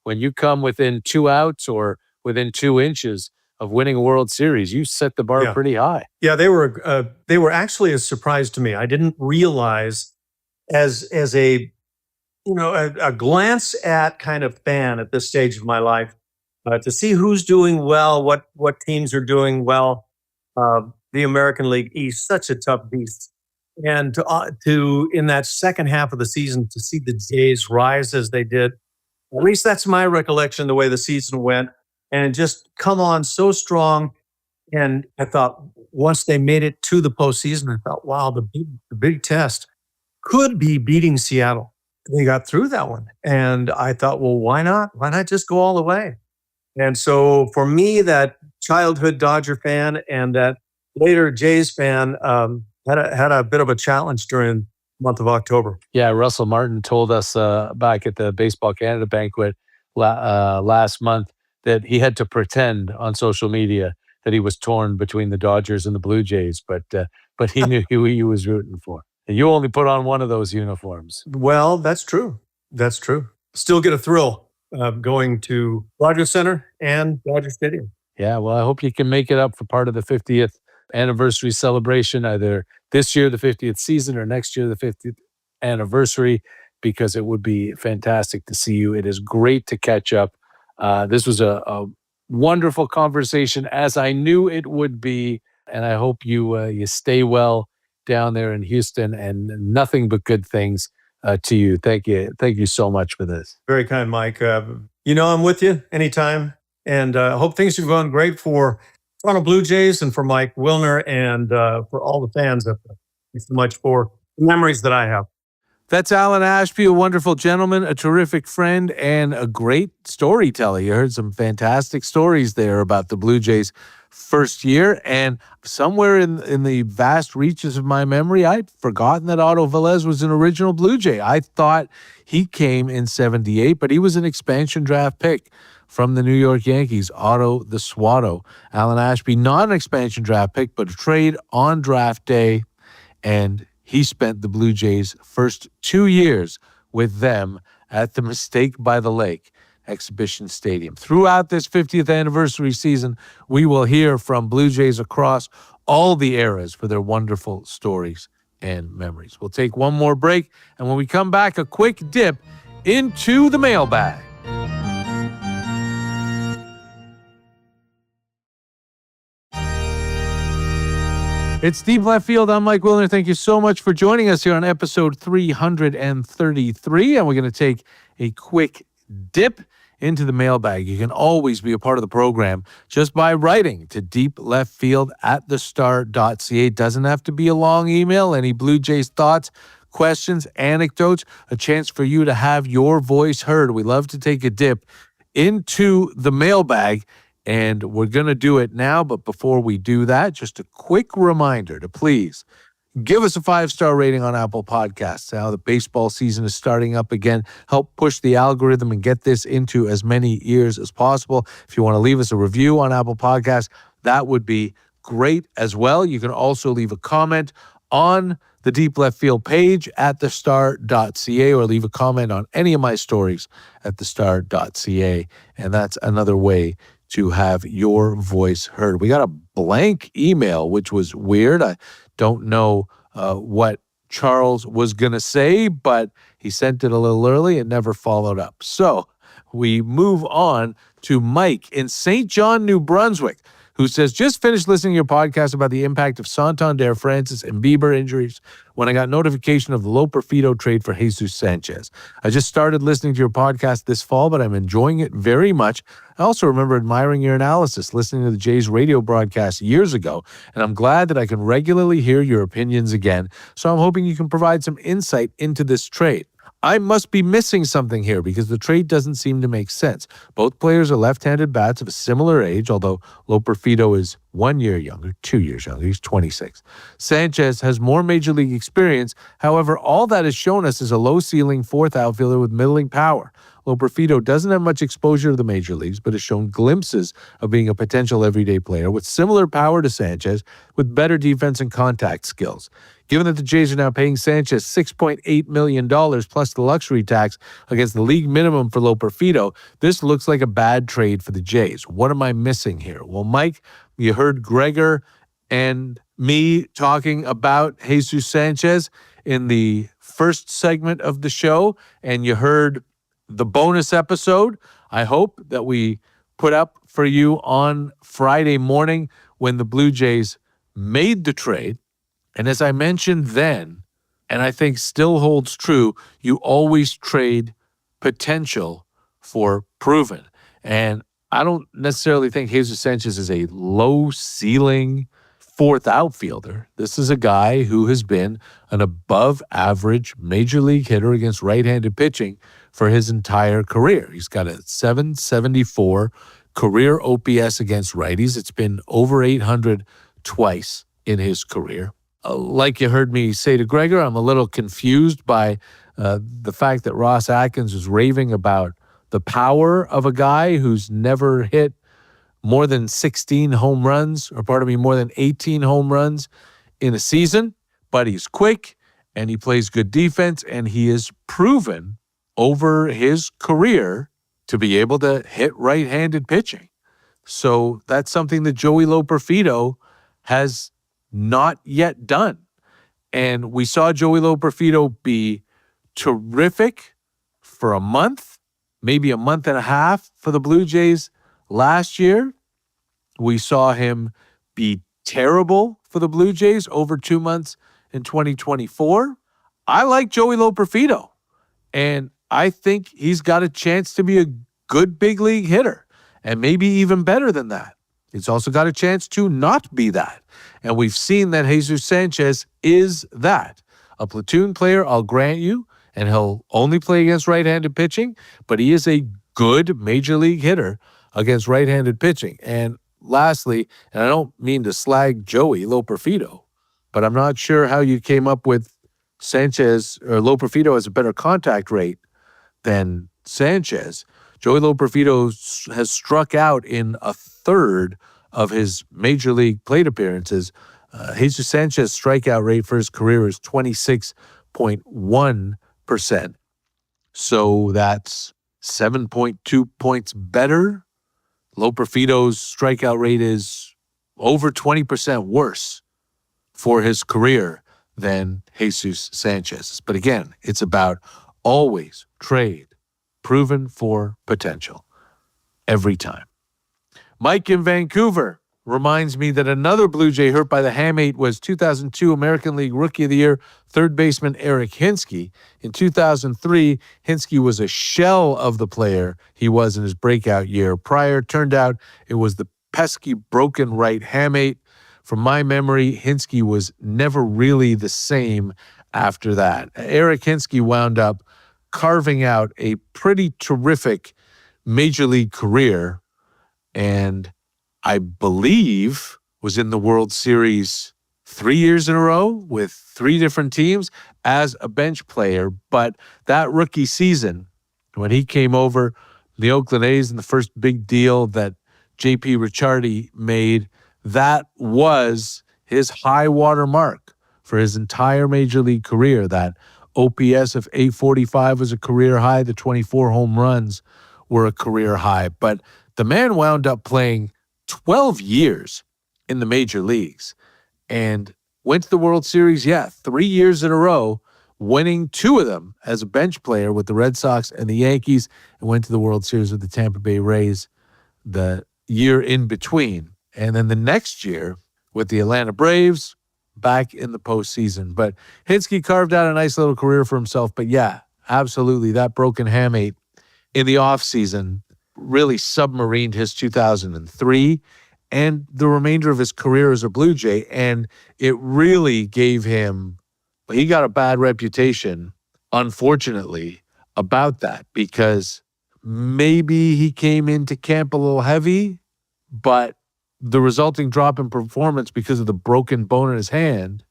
when you come within 2 outs or within 2 inches of winning a World Series. You set the bar Yeah. pretty high. Yeah, they were actually a surprise to me. I didn't realize as a a glance at kind of fan at this stage of my life, to see who's doing well, what teams are doing well. The American League East, such a tough beast, and to in that second half of the season to see the Jays rise as they did. At least that's my recollection, the way the season went, and just come on so strong. And I thought once they made it to the postseason, I thought, wow, the big test could be beating Seattle. They got through that one. And I thought, well, why not? Why not just go all the way? And so for me, that childhood Dodger fan and that later Jays fan had a bit of a challenge during the month of October. Yeah, Russell Martin told us back at the Baseball Canada banquet last month that he had to pretend on social media that he was torn between the Dodgers and the Blue Jays, but he knew who he was rooting for. And you only put on one of those uniforms. Well, that's true. That's true. Still get a thrill going to Rogers Center and Dodger Stadium. Yeah, well, I hope you can make it up for part of the 50th anniversary celebration, either this year, the 50th season, or next year, the 50th anniversary, because it would be fantastic to see you. It is great to catch up. This was a wonderful conversation, as I knew it would be, and I hope you stay well down there in Houston, and nothing but good things to you. Thank you so much for this. Very kind, Mike. I'm with you anytime, and I hope things are going great for Toronto Blue Jays and for Mike Wilner and for all the fans up there. Thanks so much for the memories that I have. That's Alan Ashby, a wonderful gentleman, a terrific friend, and a great storyteller. You heard some fantastic stories there about the Blue Jays' first year, and somewhere in the vast reaches of my memory, I'd forgotten that Otto Velez was an original Blue Jay. I thought he came in 78, but he was an expansion draft pick from the New York Yankees, Otto the Swatto. Alan Ashby, not an expansion draft pick, but a trade on draft day, and he spent the Blue Jays' first 2 years with them at the Mistake by the Lake Exhibition Stadium. Throughout this 50th anniversary season, we will hear from Blue Jays across all the eras for their wonderful stories and memories. We'll take one more break, and when we come back, a quick dip into the mailbag. It's Deep Left Field. I'm Mike Wilner. Thank you so much for joining us here on episode 333. And we're going to take a quick dip into the mailbag. You can always be a part of the program just by writing to deepleftfield@thestar.ca. It doesn't have to be a long email. Any Blue Jays thoughts, questions, anecdotes, a chance for you to have your voice heard. We love to take a dip into the mailbag, and we're going to do it now. But before we do that, just a quick reminder to please give us a 5-star rating on Apple Podcasts. Now the baseball season is starting up again. Help push the algorithm and get this into as many ears as possible. If you want to leave us a review on Apple Podcasts, that would be great as well. You can also leave a comment on the Deep Left Field page at thestar.ca, or leave a comment on any of my stories at thestar.ca. And that's another way to have your voice heard. We got a blank email, which was weird. I don't know what Charles was going to say, but he sent it a little early and never followed up. So we move on to Mike in St. John, New Brunswick, who says, just finished listening to your podcast about the impact of Santander, Francis, and Bieber injuries when I got notification of the Loperfido trade for Jesus Sanchez. I just started listening to your podcast this fall, but I'm enjoying it very much. I also remember admiring your analysis, listening to the Jays radio broadcast years ago, and I'm glad that I can regularly hear your opinions again, so I'm hoping you can provide some insight into this trade. I must be missing something here because the trade doesn't seem to make sense. Both players are left-handed bats of a similar age, although Loperfido is 1 year younger, 2 years younger. He's 26. Sanchez has more major league experience. However, all that has shown us is a low-ceiling fourth outfielder with middling power. Loperfido doesn't have much exposure to the major leagues, but has shown glimpses of being a potential everyday player with similar power to Sanchez, with better defense and contact skills. Given that the Jays are now paying Sanchez $6.8 million plus the luxury tax against the league minimum for Loperfido, this looks like a bad trade for the Jays. What am I missing here? Well, Mike, you heard Gregor and me talking about Jesus Sanchez in the first segment of the show, and you heard the bonus episode, I hope, that we put up for you on Friday morning when the Blue Jays made the trade. And as I mentioned then, and I think still holds true, you always trade potential for proven. And I don't necessarily think Jesus Sanchez is a low-ceiling fourth outfielder. This is a guy who has been an above-average major league hitter against right-handed pitching for his entire career. He's got a 774 career OPS against righties. It's been over 800 twice in his career. Like you heard me say to Gregor, I'm a little confused by the fact that Ross Atkins is raving about the power of a guy who's never hit more than 16 home runs, or more than 18 home runs in a season, but he's quick and he plays good defense, and he is proven over his career to be able to hit right-handed pitching. So that's something that Joey Loperfido has not yet done. And we saw Joey Loperfido be terrific for a month, maybe a month and a half for the Blue Jays last year. We saw him be terrible for the Blue Jays over 2 months in 2024. I like Joey Loperfido, and I think he's got a chance to be a good big league hitter, and maybe even better than that. He's also got a chance to not be that. And we've seen that Jesus Sanchez is that. A platoon player, I'll grant you, and he'll only play against right-handed pitching, but he is a good major league hitter against right-handed pitching. And lastly, and I don't mean to slag Joey Loperfido, but I'm not sure how you came up with Sanchez or Loperfido has a better contact rate than Sanchez. Joey Loperfido has struck out in a third of his major league plate appearances. Jesus Sanchez's strikeout rate for his career is 26.1%. So that's 7.2 points better. Loperfido's strikeout rate is over 20% worse for his career than Jesus Sanchez's. But again, it's about always trade proven for potential every time. Mike in Vancouver reminds me that another Blue Jay hurt by the hamate was 2002 American League Rookie of the Year third baseman Eric Hinske. In 2003, Hinske was a shell of the player he was in his breakout year prior. Turned out it was the pesky broken right hamate. From my memory, Hinske was never really the same after that. Eric Hinske wound up carving out a pretty terrific major league career, and I believe was in the World Series 3 years in a row with 3 different teams as a bench player. But that rookie season, when he came over the Oakland A's in the first big deal that J.P. Ricciardi made, that was his high water mark for his entire major league career. That OPS of 845 was a career high. The 24 home runs were a career high. But the man wound up playing 12 years in the major leagues and went to the World Series, 3 years in a row, winning 2 of them as a bench player with the Red Sox and the Yankees, and went to the World Series with the Tampa Bay Rays the year in between. And then the next year with the Atlanta Braves, back in the postseason. But Hinske carved out a nice little career for himself. But yeah, absolutely, that broken hamate in the offseason really submarined his 2003 and the remainder of his career as a Blue Jay. And it really gave him, he got a bad reputation, unfortunately, about that, because maybe he came into camp a little heavy, but the resulting drop in performance because of the broken bone in his hand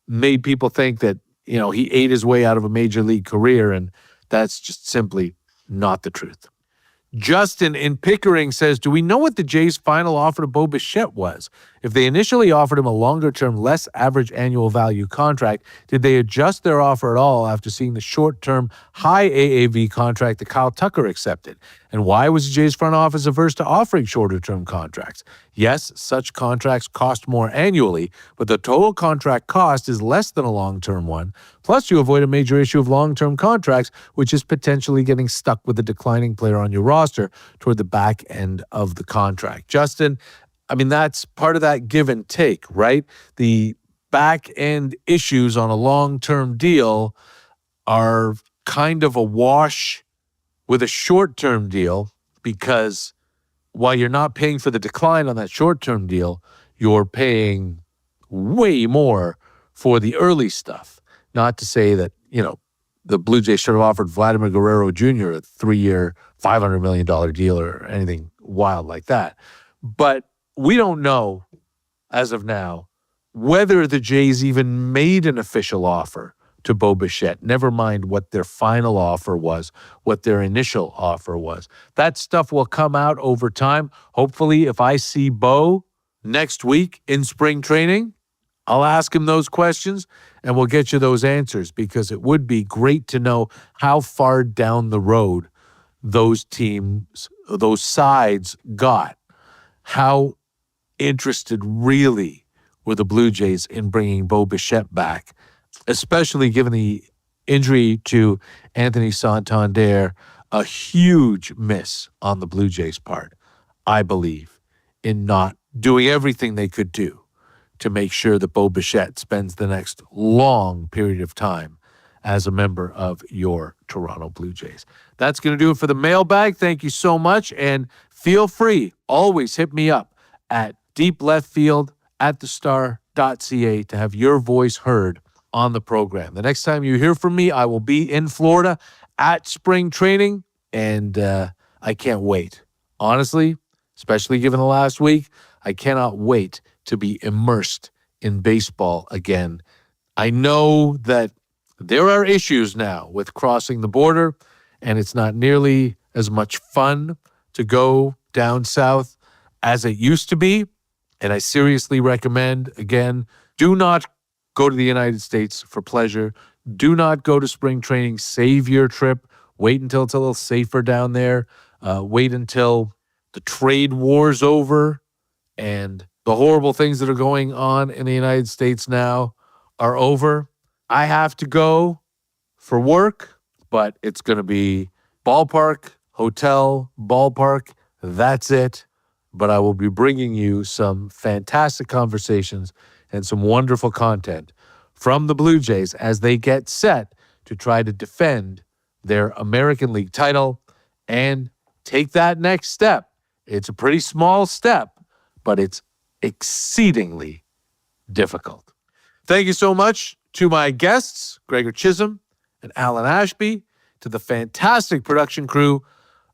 made people think that, he ate his way out of a major league career, and that's just simply not the truth. Justin in Pickering says, do we know what the Jays' final offer to Bo Bichette was? If they initially offered him a longer-term, less average annual value contract, did they adjust their offer at all after seeing the short-term, high AAV contract that Kyle Tucker accepted? And why was the Jays' front office averse to offering shorter-term contracts? Yes, such contracts cost more annually, but the total contract cost is less than a long-term one. Plus, you avoid a major issue of long-term contracts, which is potentially getting stuck with a declining player on your roster toward the back end of the contract. Justin, that's part of that give and take, right? The back end issues on a long-term deal are kind of a wash with a short-term deal, because while you're not paying for the decline on that short-term deal, you're paying way more for the early stuff. Not to say that, the Blue Jays should have offered Vladimir Guerrero Jr. a 3-year, $500 million deal or anything wild like that. But we don't know, as of now, whether the Jays even made an official offer to Bo Bichette, never mind what their final offer was, what their initial offer was. That stuff will come out over time. Hopefully, if I see Bo next week in spring training, I'll ask him those questions and we'll get you those answers, because it would be great to know how far down the road those teams, those sides got. How interested really were the Blue Jays in bringing Bo Bichette back, especially given the injury to Anthony Santander, a huge miss on the Blue Jays' part, I believe, in not doing everything they could do to make sure that Bo Bichette spends the next long period of time as a member of your Toronto Blue Jays. That's going to do it for the mailbag. Thank you so much, and feel free, always hit me up at deepleftfield@thestar.ca to have your voice heard on the program. The next time you hear from me, I will be in Florida at spring training, and I can't wait. Honestly, especially given the last week, I cannot wait to be immersed in baseball again. I know that there are issues now with crossing the border, and it's not nearly as much fun to go down south as it used to be. And I seriously recommend, again, do not go to the United States for pleasure. Do not go to spring training. Save your trip. Wait until it's a little safer down there. Wait until the trade war's over and the horrible things that are going on in the United States now are over. I have to go for work, but it's going to be ballpark, hotel, ballpark. That's it. But I will be bringing you some fantastic conversations and some wonderful content from the Blue Jays as they get set to try to defend their American League title and take that next step. It's a pretty small step, but it's exceedingly difficult. Thank you so much to my guests, Gregor Chisholm and Alan Ashby, to the fantastic production crew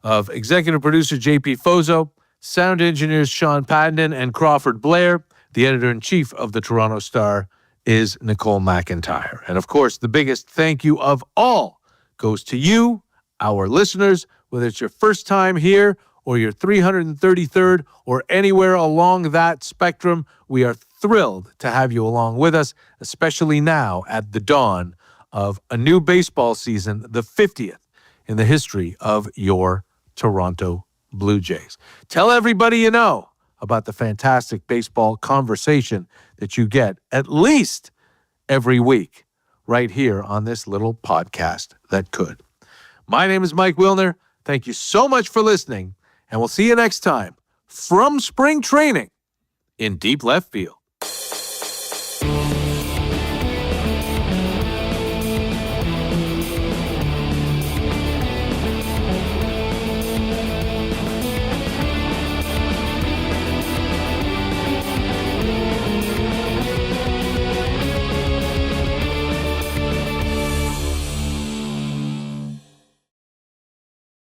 of executive producer JP Fozo, sound engineers Sean Paddington and Crawford Blair. The editor-in-chief of the Toronto Star is Nicole McIntyre. And of course, the biggest thank you of all goes to you, our listeners, whether it's your first time here or your 333rd or anywhere along that spectrum. We are thrilled to have you along with us, especially now at the dawn of a new baseball season, the 50th in the history of your Toronto Blue Jays. Tell everybody you know about the fantastic baseball conversation that you get at least every week right here on this little podcast that could. My name is Mike Wilner. Thank you so much for listening, and we'll see you next time from spring training in Deep Left Field.